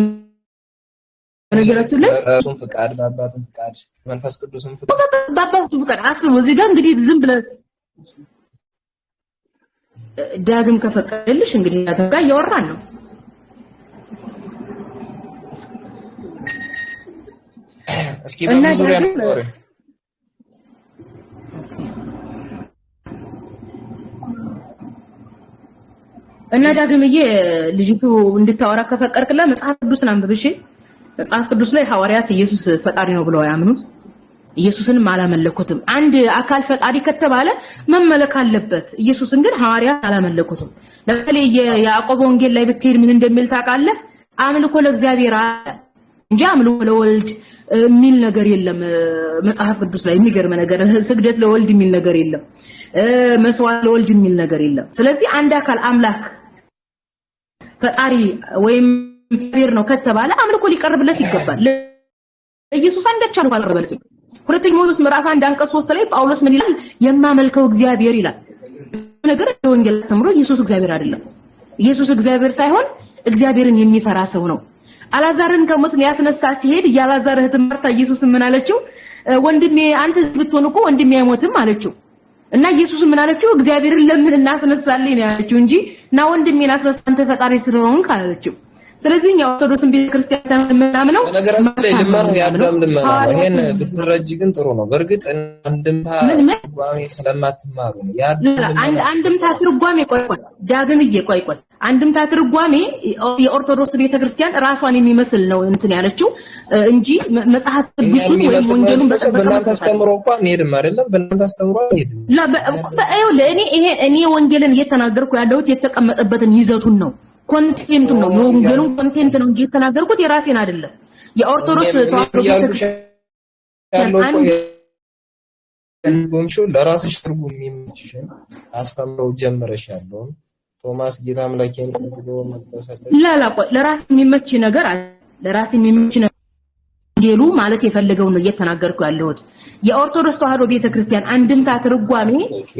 ነገራችን ላይ ራሱን ፍቃድ በአባቱን ፍቃድ መንፈስ ቅዱስን ፍቃድ በአባቱ ፍቃድ አስቡ። እዚህ ጋር እንግዲህ ዝም ብለ ዳግም ከፈቀደልሽ እንግዲህ ዳግም ጋር እያወራን ነው። እስኪ በዙሪያ ነው እና ዳግምዬ ልጅቱ እንድታወራ ከፈቀርክላ መጽሐፍ ቅዱስን አንብብሽ። መጽሐፍ ቅዱስ ላይ ሐዋርያት ኢየሱስ ፈጣሪ ነው ብለው ያምኑት ኢየሱስንም አላመለኩትም። አንድ አካል ፈጣሪ ከተባለ መመለክ አለበት። ኢየሱስን ግን ሐዋርያት አላመለኩትም። ለምሳሌ የያዕቆብ ወንጌል ላይ ብትሄድ ምን እንደሚል ታውቃለህ? አምልኮ ለእግዚአብሔር እንጂ አምልኮ ለወልድ የሚል ነገር የለም መጽሐፍ ቅዱስ ላይ። የሚገርም ነገር ስግደት ለወልድ የሚል ነገር የለም። መስዋዕት ለወልድ የሚል ነገር የለም። ስለዚህ አንድ አካል አምላክ ፈጣሪ ወይም እግዚአብሔር ነው ከተባለ አምልኮ ሊቀርብለት ይገባል። ኢየሱስ አንዳች ነው ባልቀረበለት። ሁለተኛው ዮሐንስ ምዕራፍ 1 አንቀጽ 3 ላይ ጳውሎስ ምን ይላል? የማመልከው እግዚአብሔር ይላል። ነገር ወንጌል አስተምሮ ኢየሱስ እግዚአብሔር አይደለም። ኢየሱስ እግዚአብሔር ሳይሆን እግዚአብሔርን የሚፈራ ሰው ነው። አላዛርን ከሞት ያስነሳ ሲሄድ ያላዛር እህት ማርታ ኢየሱስ ምን አለችው? ወንድሜ አንተ ብትሆን እኮ ወንድሜ አይሞትም አለችው። እና ኢየሱስ ምን አለችው? እግዚአብሔርን ለምን እናስነሳልኝ ነው ያለችው እንጂ እና ወንድሜን አስነሳ አንተ ፈጣሪ ስለሆንክ አለችው። ስለዚህ እኛ ኦርቶዶክስን ቤተክርስቲያን ሳንምናምነው ነገራችን ላይ ልመናው ያለም ልመና ነው። ይሄን ብትረጂ ግን ጥሩ ነው። በርግጥ አንድምታ ትርጓሜ ስለማትማሩ ነው አንድምታ ትርጓሜ ቆይ ዳግምዬ ቆይ አንድምታ ትርጓሜ የኦርቶዶክስ ቤተክርስቲያን ራሷን የሚመስል ነው እንትን ያለችው እንጂ መጽሐፍ ቅዱስን ወይ ወንጌሉን በእናንተ አስተምሮ እንኳን ሄድም አይደለም። በእናንተ አስተምሮ ሄድም እኔ ወንጌልን እየተናገርኩ ያለሁት የተቀመጠበትን ይዘቱን ነው ኮንቴንት ነው። የወንጌሉን ኮንቴንት ነው እንጂ የተናገርኩት የራሴን አይደለም። የኦርቶዶክስ ተዋህዶ ቤተክርስቲያን ለራስሽ ትርጉም የሚችሽ አስተምረው ጀመረሽ ያለው ቶማስ ጌታ አምላኬን ብሎ መጥተሰተ ለራስ የሚመች ነገር አለ። ለራስ የሚመች ነገር ወንጌሉ ማለት የፈለገው ነው እየተናገርኩ ያለሁት። የኦርቶዶክስ ተዋህዶ ቤተክርስቲያን አንድምታ ትርጓሜ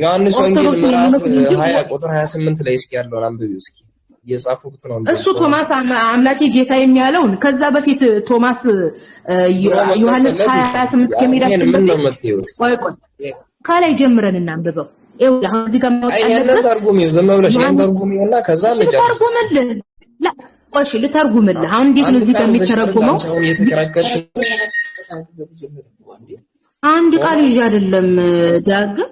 ዮሐንስ ወንጌል ምዕራፍ 20 ቁጥር 28 ላይ እስኪ ያለውን አንብቢው እስኪ የጻፉት ነው። እሱ ቶማስ አምላኬ ጌታ የሚያለውን ከዛ በፊት ቶማስ ዮሐንስ 28 ከሚዳችን ቆይ ከላይ ጀምረን እናንብበው። አሁን እዚህ ጋር ማውጣት ተርጉሚው ዝም ብለሽ ተርጉሚውና ከዛ መጨረስ ልተርጉምልህ። አሁን እንዴት ነው እዚህ ጋር የሚተረጉመው? አንድ ቃል ይዤ አይደለም ዳግም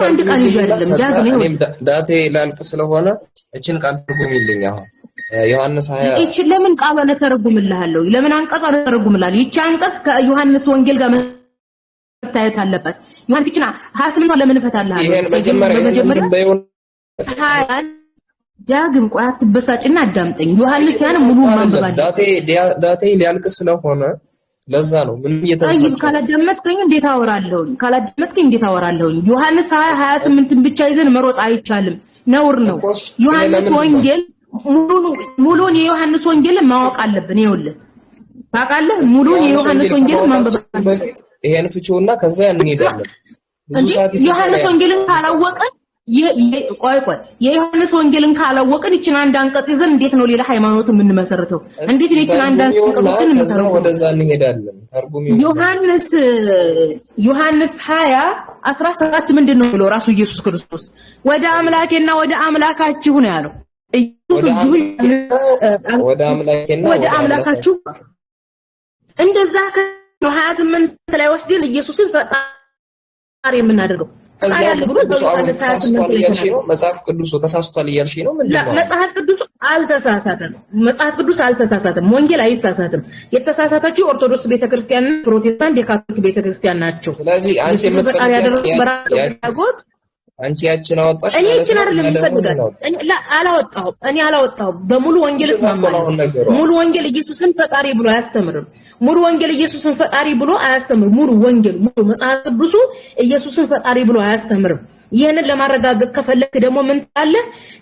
አንድ ቃል ይዤ አይደለም ዳግም ዳቴ ላልቅ ስለሆነ እቺን ቃል ተርጉሚልኝ። አሁን ዮሐንስ 20 እቺን ለምን ቃል ተርጉምልሃለሁ? ለምን አንቀጽ ተርጉምልሃለሁ? ይቺ አንቀጽ ከዮሐንስ ወንጌል ጋር መታየት አለበት። ዮሐንስ ይችና 28 ለምን ፈታልሃለሁ? ይሄን በመጀመሪያ ዳግም ቆይ አትበሳጭና አዳምጠኝ። ዮሐንስ ያን ሙሉ ማንበብ አለ። ዳቴ ሊያልቅ ስለሆነ ለዛ ነው ምን እየተሰጠ ካላዳመጥከኝ እንዴት አወራለሁ? ዮሐንስ 28ን ብቻ ይዘን መሮጥ አይቻልም፣ ነውር ነው። ዮሐንስ ወንጌል ሙሉን የዮሐንስ ወንጌል ማወቅ አለብን። ይኸውልህ ታውቃለህ፣ ሙሉን የዮሐንስ ወንጌል ማንበብ አለብን። ይሄን ፍቺውና ከዛ ያን እንሄዳለን። ዮሐንስ ወንጌልን ካላወቀን ቆይ የዮሐንስ ወንጌልን ካላወቅን ይችን አንድ አንቀጽ ይዘን እንዴት ነው ሌላ ሃይማኖት የምንመሰርተው? እንዴት ነው ይችን አንድ አንቀጽ ይዘን እንመሰርተው? ወደዛ እንሄዳለን። ተርጉም ዮሐንስ 20:17 ምንድነው ብሎ ራሱ ኢየሱስ ክርስቶስ ወደ አምላኬና ወደ አምላካችሁ ነው ያለው። ኢየሱስ ወደ አምላኬና ወደ አምላካችሁ እንደዛ ነው 28 ላይ ወስደን ኢየሱስን ፈጣሪ የምናደርገው መጽሐፍ ቅዱስ ተሳስቷል እያልሽ ነው? ምንድነው? መጽሐፍ ቅዱስ አልተሳሳተም። ወንጌል አይሳሳትም። የተሳሳተችው ኦርቶዶክስ ቤተክርስቲያን፣ ፕሮቴስታንት፣ የካቶሊክ ቤተክርስቲያን ናቸው። ስለዚህ አንቺ የምትፈልጊው አንቺ ያችን አወጣሽ እኔ ያችን አይደለም የምፈልጋት። እኔ አላወጣሁም። በሙሉ ወንጌል እስማማለሁ። ሙሉ ወንጌል ኢየሱስን ፈጣሪ ብሎ አያስተምርም። ሙሉ ወንጌል ኢየሱስን ፈጣሪ ብሎ አያስተምርም። ሙሉ ወንጌል መጽሐፍ ቅዱሱ ኢየሱስን ፈጣሪ ብሎ አያስተምርም። ይሄንን ለማረጋገጥ ከፈለክ ደግሞ ምን ታለ?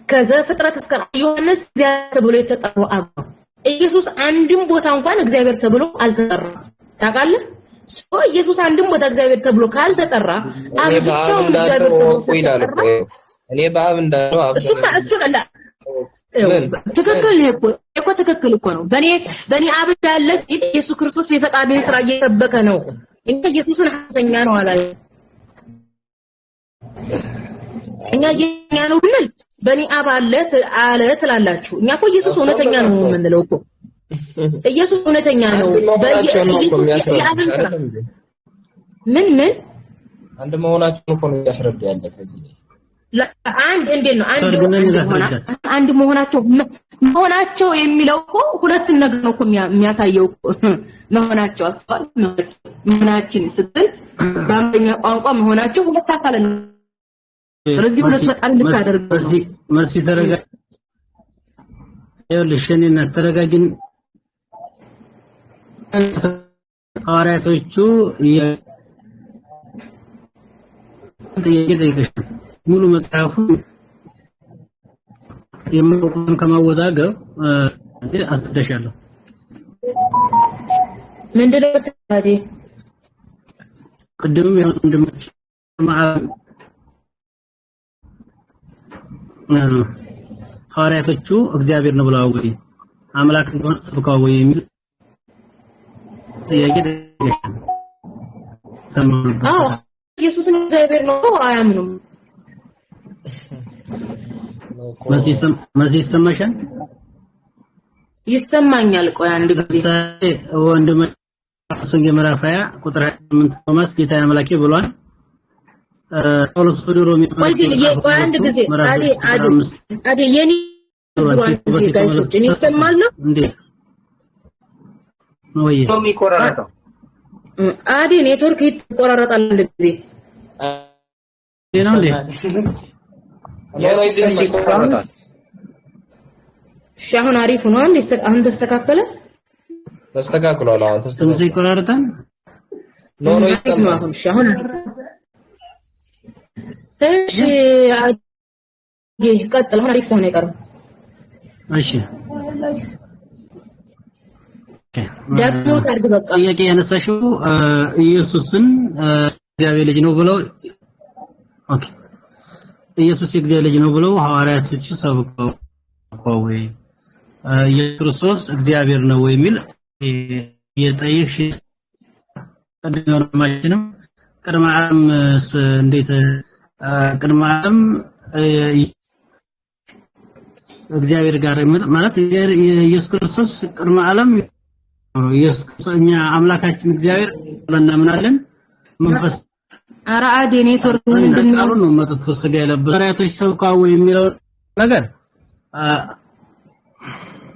ከዘፍጥረት እስከ ዮሐንስ እግዚአብሔር ተብሎ የተጠራው አብ ነው። ኢየሱስ አንድም ቦታ እንኳን እግዚአብሔር ተብሎ አልተጠራም። ታውቃለህ? ኢየሱስ አንድም ቦታ እግዚአብሔር ተብሎ ካልተጠራ አብቻው እግዚአብሔር ተብሎ ይላል እኔ በአብ እንዳለው አብ ትክክል እኮ ትክክል እኮ ነው። በኔ አብ እንዳለ ሲል ኢየሱስ ክርስቶስ የፈጣሪን ስራ እየሰበከ ነው። እኛ ኢየሱስን ሐሰተኛ ነው እኛ የኛ ነው ብንል በኔ አብ አለ ትላላችሁ። እኛ እኮ ኢየሱስ እውነተኛ ነው የምንለው እኮ ኢየሱስ እውነተኛ ነው። ምን አንድ መሆናቸውን እኮ ነው ያስረዳ ያለ ከዚህ አንድ እንዴት ነው አንድ መሆናቸው የሚለው እኮ ሁለት ነገር ነው እኮ የሚያሳየው መሆናቸው አስፋል መሆናችን ስትል በአማርኛ ቋንቋ መሆናቸው ሁለት አካል ነው። ስለዚህ ሁለት በጣም ልክ አደረገው። መልስ ተረጋ ይኸውልሽ እኔና ተረጋግን ሐዋርያቶቹ የጠየቀሽ ሙሉ መጽሐፉ የማውቀውን ከማወዛገብ አስደሻለሁ። ምንድነው ታዲያ ቅድም ወንድሞች ሐዋርያቶቹ እግዚአብሔር ነው ብለው ወይ አምላክ እንደሆነ ሰብከው ወይ የሚል ጥያቄ አዎ ኢየሱስን እግዚአብሔር ነው አያምኑም። መሲ ይሰማሻል? ይሰማኛል። ቆይ አንድ ጊዜ ወንድም ሶንጌ ምዕራፍ 20 ቁጥር 28 ቶማስ ጌታ አምላኬ ብሏል። ጳውሎስ ወደ ሮሜ ቆይ አንድ ጊዜ አዲ የኔ ጋይሶች እኔ ይሰማለሁ እንዴ? ወይ ነው የሚቆራረጠው? አዲ ኔትወርክ ይቆራረጣል አንድ ጊዜ ነው እንዴ? አሁን አሪፍ ነው። አሁን ተስተካከለ? ተስተካክሏል። አሁን ተስተካክሏል። ይቆራረጣል? ኖ ይተማው አሁን እሺ ቀጥል። አሁን አሪፍ ሰው ነው የቀረው። እሺ ደግሞ ታርግ በቃ ጥያቄ ያነሳሽው ኢየሱስን እግዚአብሔር ልጅ ነው ብለው ኦኬ ኢየሱስ የእግዚአብሔር ልጅ ነው ብለው ሐዋርያቶቹ ሰብከው ወይ ኢየሱስ ክርስቶስ እግዚአብሔር ነው ወይ የሚል የጠየቅሽ ቀድሞው ማለትም ቅድመ ዓለም እንዴት ቅድመ ዓለም እግዚአብሔር ጋር ማለት ኢየሱስ ክርስቶስ ቅድመ ዓለም ኢየሱስ እኛ አምላካችን እግዚአብሔር ብለን እናምናለን። መንፈስ አራአድ ኔትወርክ ምንድነው ነው መጥቶ ስጋ የለበሰ ሐዋርያቶች ሰብከው የሚለው ነገር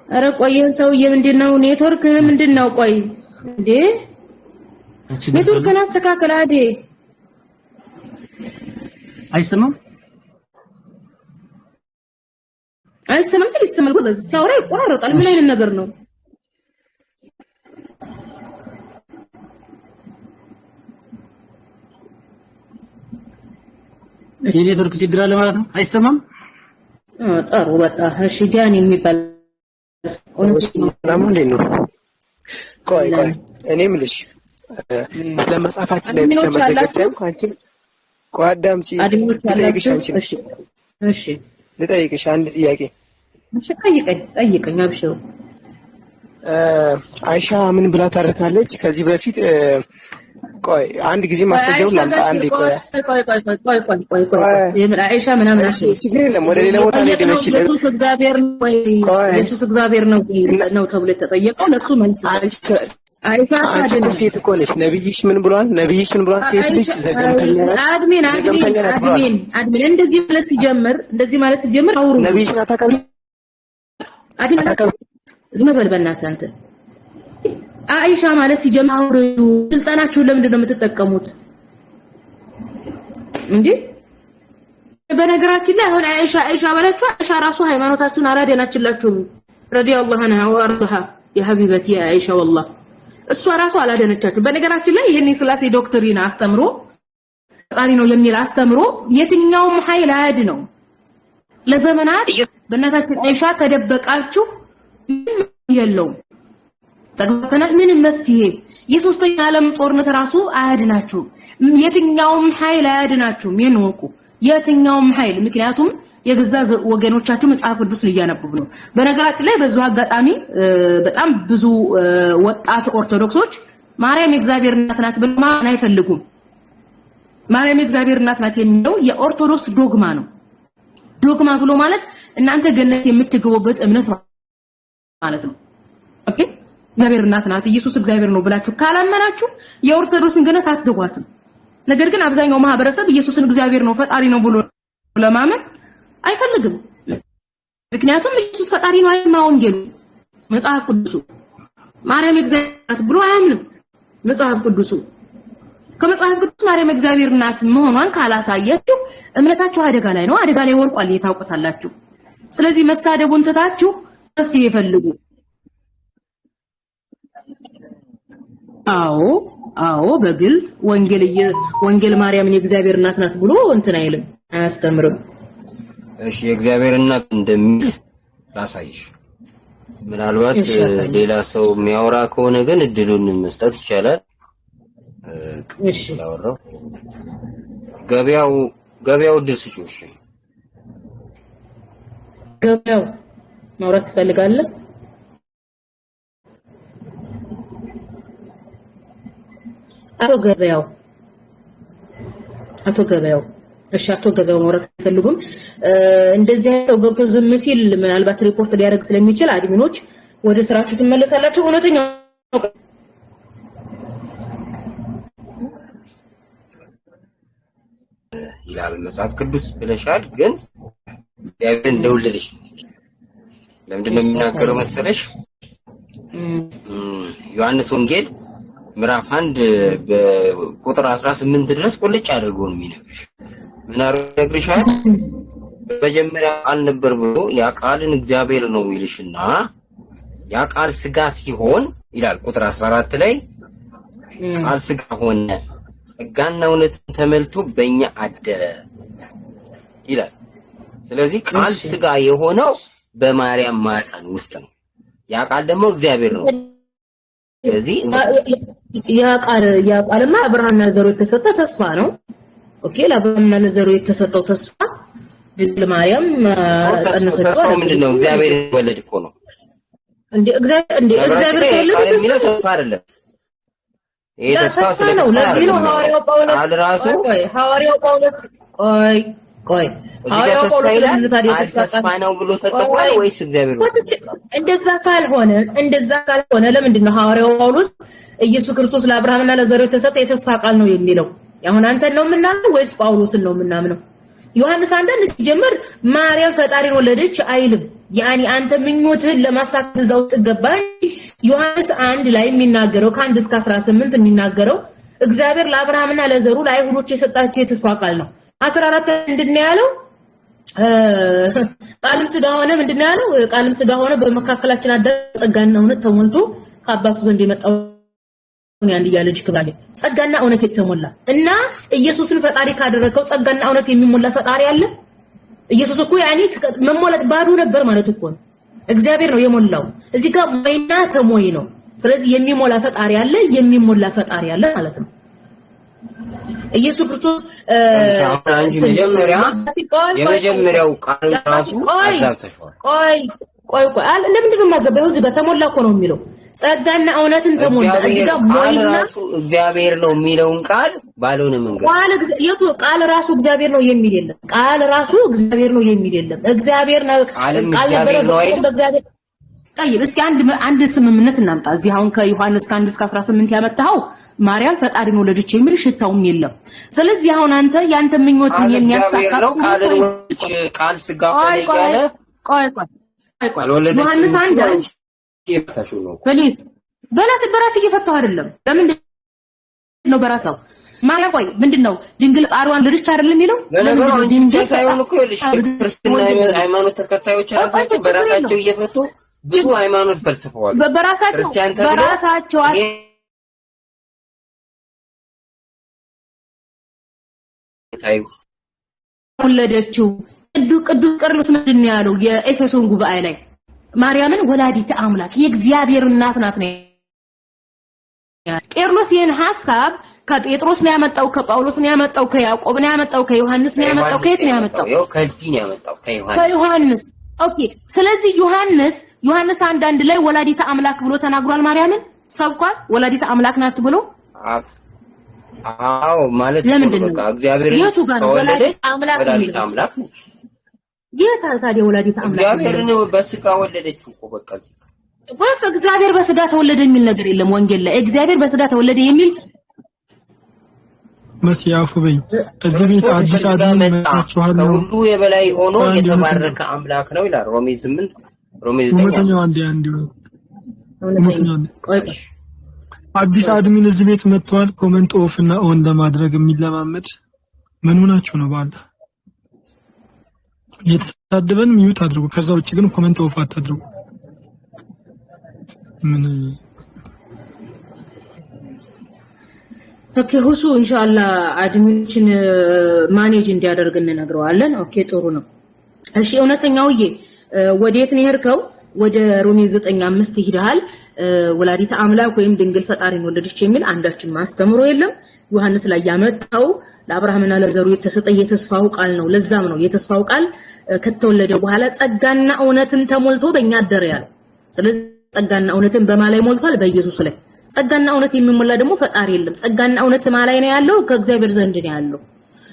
አረ ቆየን ሰውዬ ምንድነው ኔትወርክ ምንድነው? ቆይ እንዴ ኔትወርክን አስተካክል። አዴ አይሰማም ሲል ይሰማል። ጎበዝ ሲያወራ ይቆራረጣል። ምን አይነት ነገር ነው? የኔትወርክ ችግር አለ ማለት ነው። አይሰማም? ጥሩ በቃ እሺ። ጃን የሚባል ሰላም እንዴት ነው? ቆይ እኔ የምልሽ ስለመጽሐፋችን ላይ ብቻ መደገፍ ሳይሆን አንቺ ቋዳምጪ ልጠይቅሽ አንቺ ነሽ። እሺ ልጠይቅሽ አንድ ጥያቄ። እሺ ጠይቀኝ አብሽሩ። አይሻ ምን ብላ ታረካለች? ከዚህ በፊት ቆይ አንድ ጊዜ ማስረጃውን ላምጣ። አንዴ ቆይ አይሻ ምናምን ችግር የለም። ወደ ሌላ ቦታ ላይ ደመሽ ኢየሱስ እግዚአብሔር ነው ወይ ኢየሱስ እግዚአብሔር ነው ተብሎ የተጠየቀው ለሱ መልስ አይሻ አንቺ ሴት እኮ ነሽ። ነብይሽ ምን ብሏል? ነብይሽ ምን ብሏል? ሴት ልጅ ዘገምተኛ ናት። አድሚን እንደዚህ ማለት ሲጀምር አውሩ። ነብይሽን አታከብሪ። ዝም በል በእናትህ አንተ። አይሻ ማለት ሲጀምር አውሩ። ስልጣናችሁን ለምንድን ነው የምትጠቀሙት እንዴ? በነገራችን ላይ አሁን አይሻ ባላችሁ አይሻ ራሱ ሃይማኖታችሁን አላደናችላችሁም። ረዲየላሁ ዐንሃ ወአርضها يا حبيبتي يا عائشة والله እሷ ራሱ አላደነቻችሁ። በነገራችን ላይ ይሄን የሥላሴ ዶክትሪን አስተምሮ ፈጣሪ ነው የሚል አስተምሮ የትኛውም ኃይል አያድ ነው። ለዘመናት በእናታችን አይሻ ተደበቃችሁ የለውም ተግባተናል። ምንም መፍትሄ የሶስተኛ ዓለም ጦርነት ራሱ አያድናችሁ። የትኛውም ኃይል አያድናችሁም። የነወቁ የትኛውም ኃይል ምክንያቱም የገዛ ወገኖቻችሁ መጽሐፍ ቅዱስን እያነበቡ ነው። በነገራችን ላይ በዛው አጋጣሚ በጣም ብዙ ወጣት ኦርቶዶክሶች ማርያም የእግዚአብሔር እናት ናት ብለው ማን አይፈልጉም። ማርያም የእግዚአብሔር እናት ናት የሚለው የኦርቶዶክስ ዶግማ ነው። ዶግማ ብሎ ማለት እናንተ ገነት የምትገቡበት እምነት ማለት ነው። ኦኬ እግዚአብሔር እናት ናት ኢየሱስ እግዚአብሔር ነው ብላችሁ ካላመናችሁ የኦርቶዶክስን ገነት አትገቧትም። ነገር ግን አብዛኛው ማህበረሰብ ኢየሱስን እግዚአብሔር ነው ፈጣሪ ነው ብሎ ለማመን አይፈልግም። ምክንያቱም ኢየሱስ ፈጣሪ ነው አይማ ወንጌሉ መጽሐፍ ቅዱሱ ማርያም እግዚአብሔር ናት ብሎ አያምንም። መጽሐፍ ቅዱሱ ከመጽሐፍ ቅዱስ ማርያም እግዚአብሔር ናት መሆኗን ካላሳያችሁ እምነታችሁ አደጋ ላይ ነው። አደጋ ላይ ወርቋል የታውቁታላችሁ። ስለዚህ መሳደቡን ትታችሁ መፍትሄ ይፈልጉ። አዎ በግልጽ ወንጌል ማርያምን የእግዚአብሔር እናት ናት ብሎ እንትን አይልም አያስተምርም። እሺ የእግዚአብሔር እናት እንደሚል ላሳይሽ። ምናልባት ሌላ ሰው የሚያወራ ከሆነ ግን እድሉን መስጠት ይቻላል። እሺ ላወራው ገበያው እድል ስጪው። እሺ ገበያው ማውራት ትፈልጋለህ? አቶ ገበያው እሺ አቶ ገበያው ማውራት አይፈልጉም። እንደዚህ ሰው ገብቶ ዝም ሲል ምናልባት ሪፖርት ሊያደርግ ስለሚችል አድሚኖች ወደ ስራችሁ ትመለሳላችሁ። እውነተኛው ይላል መጽሐፍ ቅዱስ ብለሻል። ግን እግዚአብሔር እንደወለደሽ ለምንድን ነው የሚናገረው መሰለሽ? ዮሐንስ ወንጌል ምዕራፍ 1 በቁጥር 18 ድረስ ቁልጭ አድርጎ ነው የሚነግርሽ። ምን አረግርሻል? በመጀመሪያ ቃል ነበር ብሎ ያ ቃልን እግዚአብሔር ነው ይልሽና ያ ቃል ስጋ ሲሆን ይላል ቁጥር 14 ላይ ቃል ስጋ ሆነ ጸጋና እውነትን ተመልቶ በእኛ አደረ ይላል። ስለዚህ ቃል ስጋ የሆነው በማርያም ማህፀን ውስጥ ነው። ያ ቃል ደግሞ እግዚአብሔር ነው። ስለዚህ ያ ቃልማ አብርሃምና ዘሩ የተሰጠ ተስፋ ነው። ኦኬ ለአብርሃምና ለዘሩ የተሰጠው ተስፋ ድንግል ማርያም ጸነሰችው። ተስፋው ምንድነው? እግዚአብሔር ወለድ እኮ ነው እንዴ? እግዚአብሔር ተወለደ የሚለው ተስፋ አይደለም። ይሄ ተስፋ ነው። ለዚህ ነው ሐዋርያው ጳውሎስ አልራሱ ሐዋርያው ጳውሎስ ሐዋርያው ጳውሎስ ተስፋ ነው ብሎ ተጽፏል ወይስ እግዚአብሔር ነው? እንደዛ ካልሆነ ለምንድን ነው ሐዋርያው ጳውሎስ ኢየሱስ ክርስቶስ ለአብርሃምና ለዘሩ የተሰጠ የተስፋ ቃል ነው የሚለው? አሁን አንተን ነው የምናምነው ወይስ ጳውሎስን ነው የምናምነው? ዮሐንስ አንዳንድ ሲጀምር ማርያም ፈጣሪን ወለደች አይልም። ያኒ አንተ ምኞትህን ለማሳካት እዛው ተገባ። ዮሐንስ 1 ላይ የሚናገረው ከ1 እስከ 18 የሚናገረው እግዚአብሔር ለአብርሃምና ለዘሩ ለአይሁዶች የሰጣቸው የተስፋ ቃል ነው። 14 ምንድነው ያለው? ቃልም ስጋ ሆነ ምንድነው ያለው? ቃልም ስጋ ሆነ በመካከላችን አደረ ጸጋና እውነት ተሞልቶ ከአባቱ ዘንድ የመጣው ያን ያለጅ ክብራለ ጸጋና እውነት የተሞላ እና ኢየሱስን ፈጣሪ ካደረከው ጸጋና እውነት የሚሞላ ፈጣሪ አለ? ኢየሱስ እኮ ያኒ መሞላት ባዶ ነበር ማለት እኮ ነው። እግዚአብሔር ነው የሞላው። እዚህ ጋር ማይና ተሞይ ነው። ስለዚህ የሚሞላ ፈጣሪ አለ፣ የሚሞላ ፈጣሪ አለ ማለት ነው። ኢየሱስ ክርስቶስ አንቺ የመጀመሪያው ቃል ራሱ አዛብተሽዋል። ቆይ ለምንድን ነው የማዘባው? እዚህ በተሞላ እኮ ነው የሚለው ጸጋና እውነትን ተሞላ። እዚህ ጋር ሞይና እግዚአብሔር ነው የሚለውን ቃል ባልሆነ መንገድ ቃል ራሱ እግዚአብሔር ነው የሚል የለም። ቃል ራሱ እግዚአብሔር ነው የሚል የለም። እግዚአብሔር ነው ቃል ነበረ በእግዚአብሔር። طيب እስኪ አንድ ስምምነት እናምጣ። እዚህ አሁን ከዮሐንስ 1-18 ያመጣው ማርያም ፈጣሪን ወለደች የሚል ሽታውም የለም። ስለዚህ አሁን አንተ ያንተ ምኞትን የሚያሳካ ቃል ስጋ ሆነ ያለ ቆይ ዮሐንስ 1 በራስ እየፈታው አይደለም። ለምን ነው በራስ ነው ማርያም? ቆይ ምንድነው ድንግል ጣሪዋን ልጅ አይደለም የሚለው? ለነገሩ ድንግል ሳይሆን እኮ ክርስትና ሃይማኖት ተከታዮች ራሳቸው በራሳቸው እየፈቱ ብዙ ሃይማኖት ፈልስፈዋል። በራሳቸው ወለደችው። ቅዱስ ቄርሎስ ምንድን ነው ያለው የኤፌሶን ጉባኤ ላይ? ማርያምን ወላዲተ አምላክ የእግዚአብሔር እናት ናት ነው። ቄርሎስ ይህን ሐሳብ ከጴጥሮስ ነው ያመጣው፣ ከጳውሎስ ነው ያመጣው፣ ከያዕቆብ ነው ያመጣው፣ ከዮሐንስ ነው ያመጣው። ከየት ነው ያመጣው? ከዚህ ነው ያመጣው፣ ከዮሐንስ። ኦኬ። ስለዚህ ዮሐንስ አንዳንድ ላይ ወላዲተ አምላክ ብሎ ተናግሯል። ማርያምን ሰብኳል ወላዲተ አምላክ ናት ብሎ። አዎ ማለት ነው። በቃ እግዚአብሔር ወለደች ወላዲተ አምላክ ነች። ጌታ ታዲያ ወላዲተ አምላክ እግዚአብሔርን በስጋ ወለደችው እኮ በቃ እግዚአብሔር በስጋ ተወለደ የሚል ነገር የለም ወንጌል ላይ። እግዚአብሔር በስጋ ተወለደ የሚል መስያፉ በይ እዚህ ቤት አዲስ አድሚን መጣችኋል ነው ሁሉ የበላይ ሆኖ የተባረከ አምላክ ነው ይላል ሮሜ 8 ሮሜ 9 አዲስ አድሚን እዚህ ቤት መጥቷል። ኮሜንት ኦፍ እና ኦን ለማድረግ የሚለማመድ ምን ሆናችሁ ነው? ባለ የተሳደበን ሚዩት አድርጉ። ከዛ ውጪ ግን ኮሜንት ኦፍ አታድርጉ። ምን ኦኬ ሁሱ ኢንሻአላህ አድሚኖችን ማኔጅ እንዲያደርግ እንነግረዋለን። ኦኬ ጥሩ ነው። እሺ እውነተኛውዬ ወዴት ነው የሄድከው? ወደ ሮሜ 9:5 ይሄዳል። ወላዲተ አምላክ ወይም ድንግል ፈጣሪን ወለደች የሚል አንዳችን ማስተምሮ የለም። ዮሐንስ ላይ ያመጣው ለአብርሃምና ለዘሩ የተሰጠ የተስፋው ቃል ነው። ለዛም ነው የተስፋው ቃል ከተወለደ በኋላ ጸጋና እውነትን ተሞልቶ በእኛ አደረ ያለው። ስለዚህ ጸጋና እውነትን በማላይ ሞልቷል፣ በኢየሱስ ላይ። ጸጋና እውነት የሚሞላ ደግሞ ፈጣሪ የለም። ጸጋና እውነት ማላይ ነው ያለው፣ ከእግዚአብሔር ዘንድ ነው ያለው።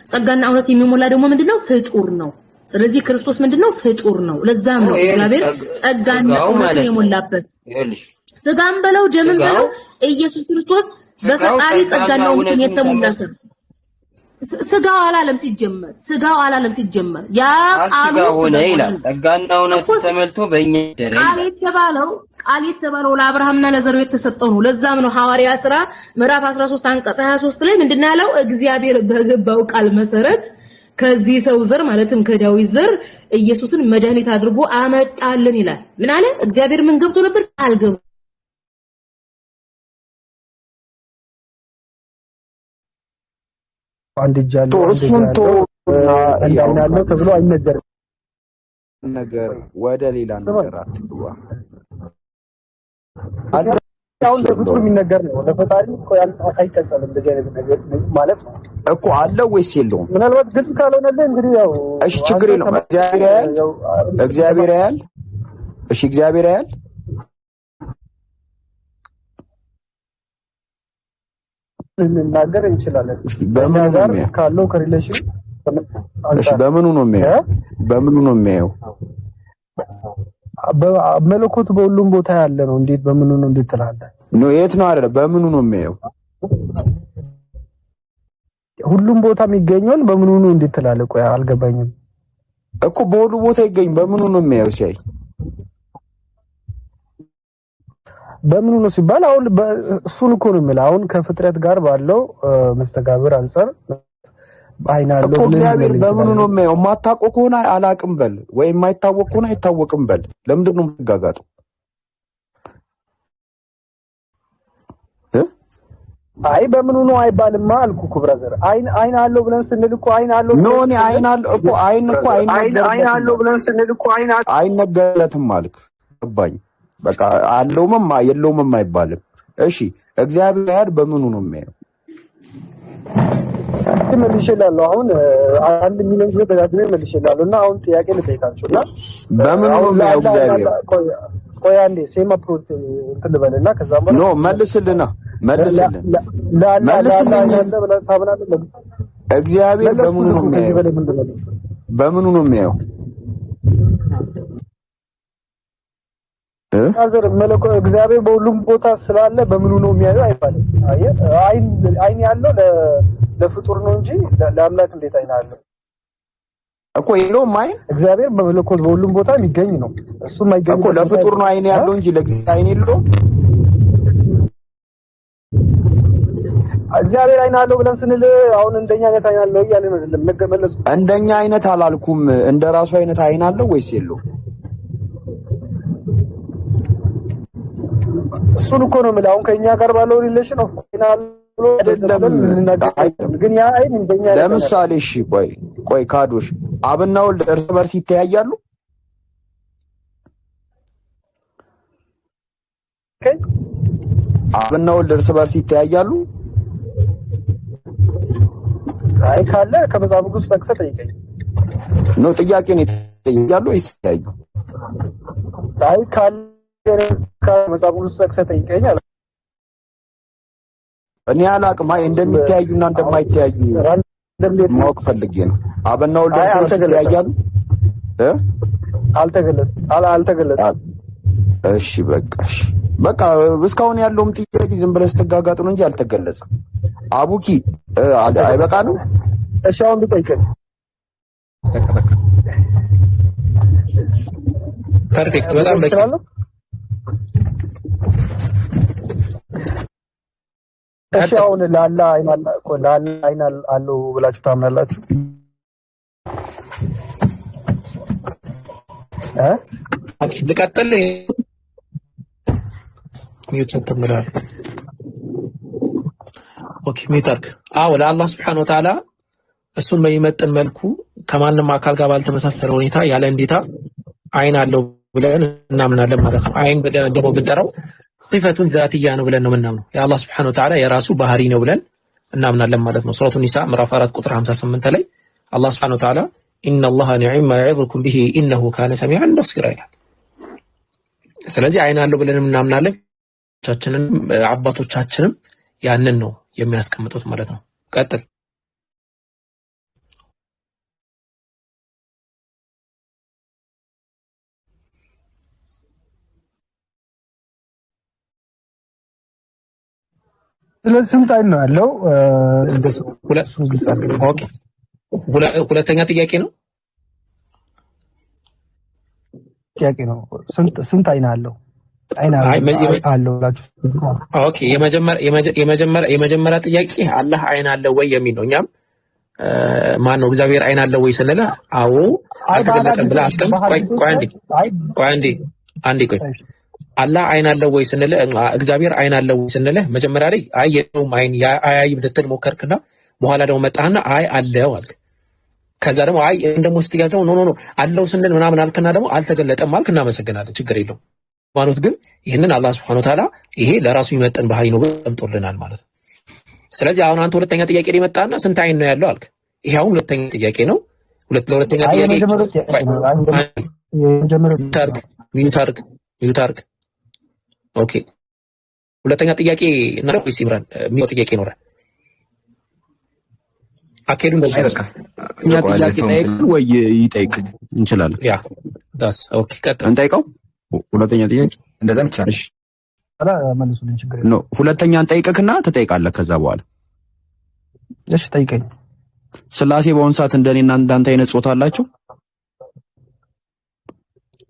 ጸጋና እውነት የሚሞላ ደግሞ ምንድነው? ፍጡር ነው። ስለዚህ ክርስቶስ ምንድነው? ፍጡር ነው። ለዛም ነው እግዚአብሔር ጸጋና እውነት የሞላበት። ስጋም በለው ደምም በለው ኢየሱስ ክርስቶስ በፈጣሪ ጸጋና እውነት የተሞላ ነው። ስጋው አላለም ሲጀመር ያ ቃሉ ሆነ ይላል። ጸጋና እውነት ተመልቶ በእኛ ደረ ቃል የተባለው ለአብርሃምና ለዘሩ የተሰጠው ነው። ለዛም ነው ሐዋርያ ሥራ ምዕራፍ 13 አንቀጽ 23 ላይ ምንድነው ያለው? እግዚአብሔር በገባው ቃል መሰረት ከዚህ ሰው ዘር ማለትም ከዳዊት ዘር ኢየሱስን መድኃኒት አድርጎ አመጣልን ይላል። ምን አለ? እግዚአብሔር ምን ገብቶ ነበር? ቃል ገብቶ አንድ ጃሎ እሱን ያለው ተብሎ አይነገርም። ነገር ወደ ሌላ ነገር አትግባ። አሁን ተፈጥሮ የሚነገር ነው። ለፈጣሪ እኮ አይቀጸልም እንደዚህ አይነት ነገር ማለት ነው እኮ። አለው ወይስ የለውም? ምናልባት ግልጽ ካልሆነልህ እንግዲህ ያው እሺ ችግር የለውም። እግዚአብሔር ያያል። እሺ እግዚአብሔር ያያል። ልንናገር እንችላለን። በምን ጋር ካለው ከሪሌሽን እሺ በምኑ ነው የሚያየው? መለኮት በሁሉም ቦታ ያለ ነው። እንዴት በምኑ ነው እንዴት ትላለህ? የት ነው አይደለ? በምኑ ነው የሚያየው? ሁሉም ቦታ የሚገኘውን በምኑ ነው እንዴት ትላለህ? ቆይ አልገባኝም እኮ። በሁሉ ቦታ ይገኝ በምኑ ነው የሚያየው? ሲያይ በምኑ ነው ሲባል አሁን እሱን እኮ ነው የሚለው። አሁን ከፍጥረት ጋር ባለው መስተጋብር አንፃር አይናለው እኮ እግዚአብሔር በምኑ ነው የሚያየው? የማታውቀው ከሆነ አላቅም በል፣ ወይ የማይታወቅ ከሆነ አይታወቅም በል። ለምንድን ነው የምትጋጋጠው? አይ በምኑ ነው አይባልማ አልኩ እኮ ብራዘር። አይን አለው ብለን ስንል እኮ አይን አለው ነው። እኔ አይን አለው እኮ አይን አለው ብለን ስንል እኮ አይነገርለትም አልክ። ገባኝ። በቃ አለውም የለውም አይባልም። እሺ እግዚአብሔር በምኑ ነው የሚያየው? ቅድም መልሼላለሁ። አሁን 1 ሚሊዮን ጊዜ ደጋግሜ መልሼላለሁ እና አሁን ጥያቄ ልጠይቃችሁና በምን ነው የሚያየው እግዚአብሔር? ቆይ አንዴ ሴም አፕሮች እንትን ልበልና ከዛ በኋላ ኖ መልስልና እግዚአብሔር በምኑ ነው የሚያየው? በምኑ ነው የሚያየው? አዘር መለኮ እግዚአብሔር በሁሉም ቦታ ስላለ በምኑ ነው የሚያየው አይባልም። አይን ያለው ለፍጡር ነው እንጂ ለአምላክ እንዴት አይን አለው እኮ? የለውም አይን። እግዚአብሔር በመለኮት በሁሉም ቦታ የሚገኝ ነው። እሱም አይገኝ እኮ ለፍጡር ነው አይን ያለው እንጂ ለእግዚአብሔር አይን የለውም። እግዚአብሔር አይን አለው ብለን ስንል አሁን እንደኛ አይነት አይን አለው እያልን አይደለም። መገመለሱ እንደኛ አይነት አላልኩም። እንደራሱ አይነት አይን አለው ወይስ የለውም? እሱን እኮ ነው የምልህ። አሁን ከኛ ጋር ባለው ሪሌሽን ኦፍ ፋይናል አይደለም ግን ያ አይን እንደኛ ለምሳሌ እሺ ቆይ ካዶሽ አብና ወልድ እርስ በርስ ይተያያሉ? አብና ወልድ እርስ በርስ ይተያያሉ? አይ ካለ ከመጽሐፍ ቅዱስ ጠቅሰህ ጠይቀኝ። ነው ጥያቄ ነው። ይተያያሉ ወይስ ይተያዩ? አይ ካለ ከመጽሐፍ ቅዱስ ጠቅሰህ ጠይቀኝ አለ። እኔ አላቅም። አይ እንደሚተያዩና እንደማይተያዩ ማወቅ ፈልጌ ነው። አብና ወልድ እርስ በርስ ይተያያሉ? አልተገለጸም። እሺ በቃ እስካሁን ያለውም ጥያቄ ዝም ብለህ ስትጋጋጡ ነው እንጂ አልተገለጸም። አቡኪ አይበቃንም? እሺ አሁን ልጠይቀኝ። በቃ ፐርፌክት። በጣም በቂ። እሺ አሁን ላላ አይን አለው ብላችሁ ታምናላችሁ? ልቀጥል? ሚውት ተምራል። ኦኬ ሚውት አድርግ። አዎ ለአላህ Subhanahu Wa Ta'ala እሱን በሚመጥን መልኩ ከማንም አካል ጋር ባልተመሳሰለ ሁኔታ ያለ እንዴታ አይን አለው ብለን እናምናለን ማለት ነው። አይን ብለን ደግሞ ብንጠራው ሲፈቱን ዛትያ ነው ብለን ነው የምናምነው። የአላህ Subhanahu Wa Ta'ala የራሱ ባህሪ ነው ብለን እናምናለን ማለት ነው። ሱረቱ ኒሳ ምዕራፍ 4 ቁጥር 58 ላይ አላህ Subhanahu Wa Ta'ala ኢነላሃ ኒዕማ የዒዙኩም ቢሂ ኢነሁ ካነ ሰሚዐን በሲራ ይላል። ስለዚህ አይን አለው ብለን እናምናለን። አባቶቻችንም ያንን ነው የሚያስቀምጡት ማለት ነው። ቀጥል። ስለዚህ ስንት አይን ነው ያለው? ሁለተኛ ጥያቄ ነው ስንት አይን አለው? አለው ብላችሁ ኦኬ። የመጀመሪያ ጥያቄ አላህ አይን አለው ወይ የሚል ነው። እኛም ማን ነው እግዚአብሔር አይን አለው ወይ ስንል አዎ አልተገለጠም ብለህ አስቀምጥ። ቆይ አንዴ አላህ አይን አለው ወይ ስንል እግዚአብሔር አይን አለው ወይ ስንል መጀመሪያ ላይ አይ የለውም አይን አይ ልትል ሞከርክና በኋላ ደግሞ መጣህና አይ አለው አልክ። ከዛ ደግሞ አይ እንደሞ ስትያዘው ኖ አለው ስንል ምናምን አልክና ደግሞ አልተገለጠም አልክ። እናመሰግናለን፣ ችግር የለውም ማለት ግን ይህንን አላህ Subhanahu Wa Ta'ala ይሄ ለራሱ የሚመጥን ባህሪ ነው ተምጦልናል ማለት ነው። ስለዚህ አሁን አንተ ሁለተኛ ጥያቄ ላይ መጣና ስንት አይን ነው ያለው አልክ። ይሄ አሁን ሁለተኛ ጥያቄ ነው። ለሁለተኛ ጥያቄ ሚዩት አድርግ። ኦኬ ሁለተኛ ጥያቄ እና ወይስ ይምራን የሚው ጥያቄ ይኖራል። አኬዱ እንደዚህ በቃ እኛ ጥያቄ ጠይቅ ወይ ይጠይቅ እንችላለን። ያ ዳስ ኦኬ ቀጥል። እንጠይቀው ሁለተኛ ጥያቄ እንደዛም ይቻላል። አላ መልሱልኝ፣ ችግር የለም። ኖ ሁለተኛ እንጠይቅክና ትጠይቃለህ ከዛ በኋላ። እሺ ጠይቀኝ። ስላሴ በአሁን ሰዓት እንደኔና እንዳንተ አይነት ጾታ አላቸው?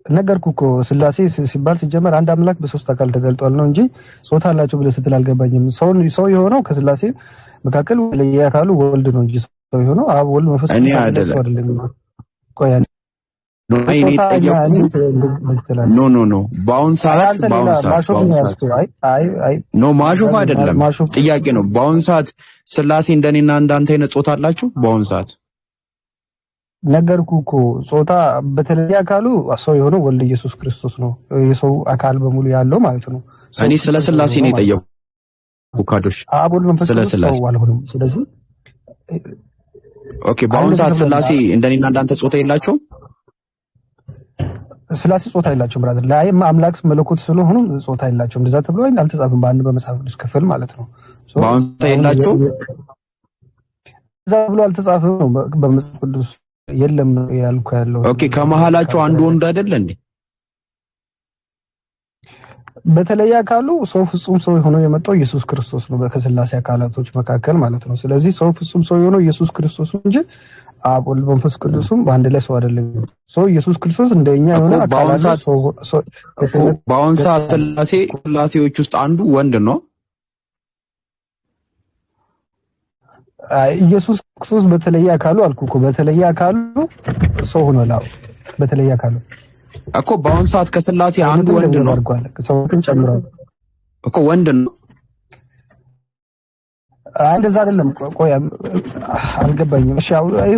ነገርኩህ እኮ ስላሴ ሲባል ሲጀመር አንድ አምላክ በሶስት አካል ተገልጧል ነው እንጂ ጾታ አላቸው ብለህ ስትል አልገባኝም። ሰው የሆነው ከስላሴ መካከል ለየአካሉ ወልድ ነው እንጂ ሰው የሆነው አብ ወልድ መንፈስ እኔ አይደለም። ቆይ ኖ በአሁን ሰዓት ማሾፍ አይደለም ጥያቄ ነው። በአሁን ሰዓት ስላሴ እንደኔና እንዳንተ አይነት ጾታ አላቸው? በአሁን ሰዓት ነገርኩህ እኮ ጾታ በተለየ አካሉ ሰው የሆነው ወልድ ኢየሱስ ክርስቶስ ነው። የሰው አካል በሙሉ ያለው ማለት ነው። እኔ ስለ ስላሴ ነው የጠየቁት ካዶሽ። አብ ወልድ መንፈስ ቅዱስ ሰው አልሆነም። ስለዚህ ኦኬ በአሁን ሰዓት ስላሴ እንደኔና እንዳንተ ጾታ የላቸውም? ስላሴ ጾታ የላቸውም ብራዘር። ላይ አምላክ መለኮት ስለሆኑ ጾታ የላቸውም። እንደዛ ተብሎ አልተጻፈም በአንድ በመጽሐፍ ቅዱስ ክፍል ማለት ነው። በአሁን ሰዓት የላቸውም እንደዛ ብሎ አልተጻፈም ነው በመጽሐፍ ቅዱስ የለም ያልኩ ያለው። ኦኬ ከመሃላቸው አንዱ ወንድ አይደለ እንዴ? በተለየ አካሉ ሰው ፍጹም ሰው ሆኖ የመጣው ኢየሱስ ክርስቶስ ነው ከስላሴ አካላቶች መካከል ማለት ነው። ስለዚህ ሰው ፍጹም ሰው የሆነው ኢየሱስ ክርስቶስ እንጂ አብ ወልድ መንፈስ ቅዱስም በአንድ ላይ ሰው አይደለም። ሰው ኢየሱስ ክርስቶስ እንደኛ የሆነ አካላት በአሁን ሰዓት ስላሴዎች ውስጥ አንዱ ወንድ ነው። ኢየሱስ ክርስቶስ በተለየ አካሉ አልኩ እኮ በተለየ አካሉ ሰው ሆኗል። በተለየ አካሉ እኮ በአሁን ሰዓት ከስላሴ አንዱ ወንድ ነው ሰውትን ጨምሯል እኮ ወንድ ነው። እንደዛ አይደለም። ቆይ አልገባኝም። እሺ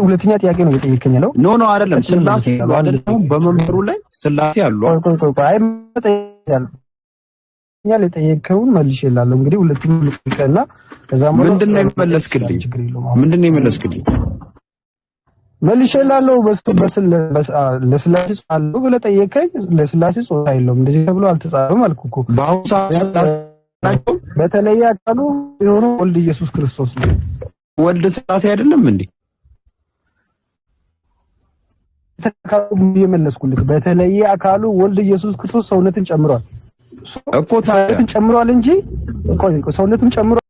ሁለተኛ ጥያቄ ነው እየጠየቀኝ ነው። ኖ አይደለም። ስላሴ አይደለም በመንበሩ ላይ ስላሴ አሉ። ቆይ አይመጣም ያለ ጠየቀውን መልሼላለሁ። እንግዲህ ሁለተኛ ልቀና ከዛም ምንድነው የመለስክልኝ? ምንድነው የመለስክልኝ? መልሼላለሁ። ለስላሴ ጾታ ብለህ ጠየቀኝ። ለስላሴ ጾታ የለውም እንደዚህ ተብሎ አልተጻፈም አልኩህ እኮ። በአሁኑ ሰዓት በተለየ አካሉ የሆነው ወልድ ኢየሱስ ክርስቶስ ነው። ወልድ ስላሴ አይደለም እንዴ? ተካሉ የመለስኩልህ በተለየ አካሉ ወልድ ኢየሱስ ክርስቶስ ሰውነትን ጨምሯል እኮ ሰውነትን ጨምሯል እንጂ ሰውነትን ጨምሯል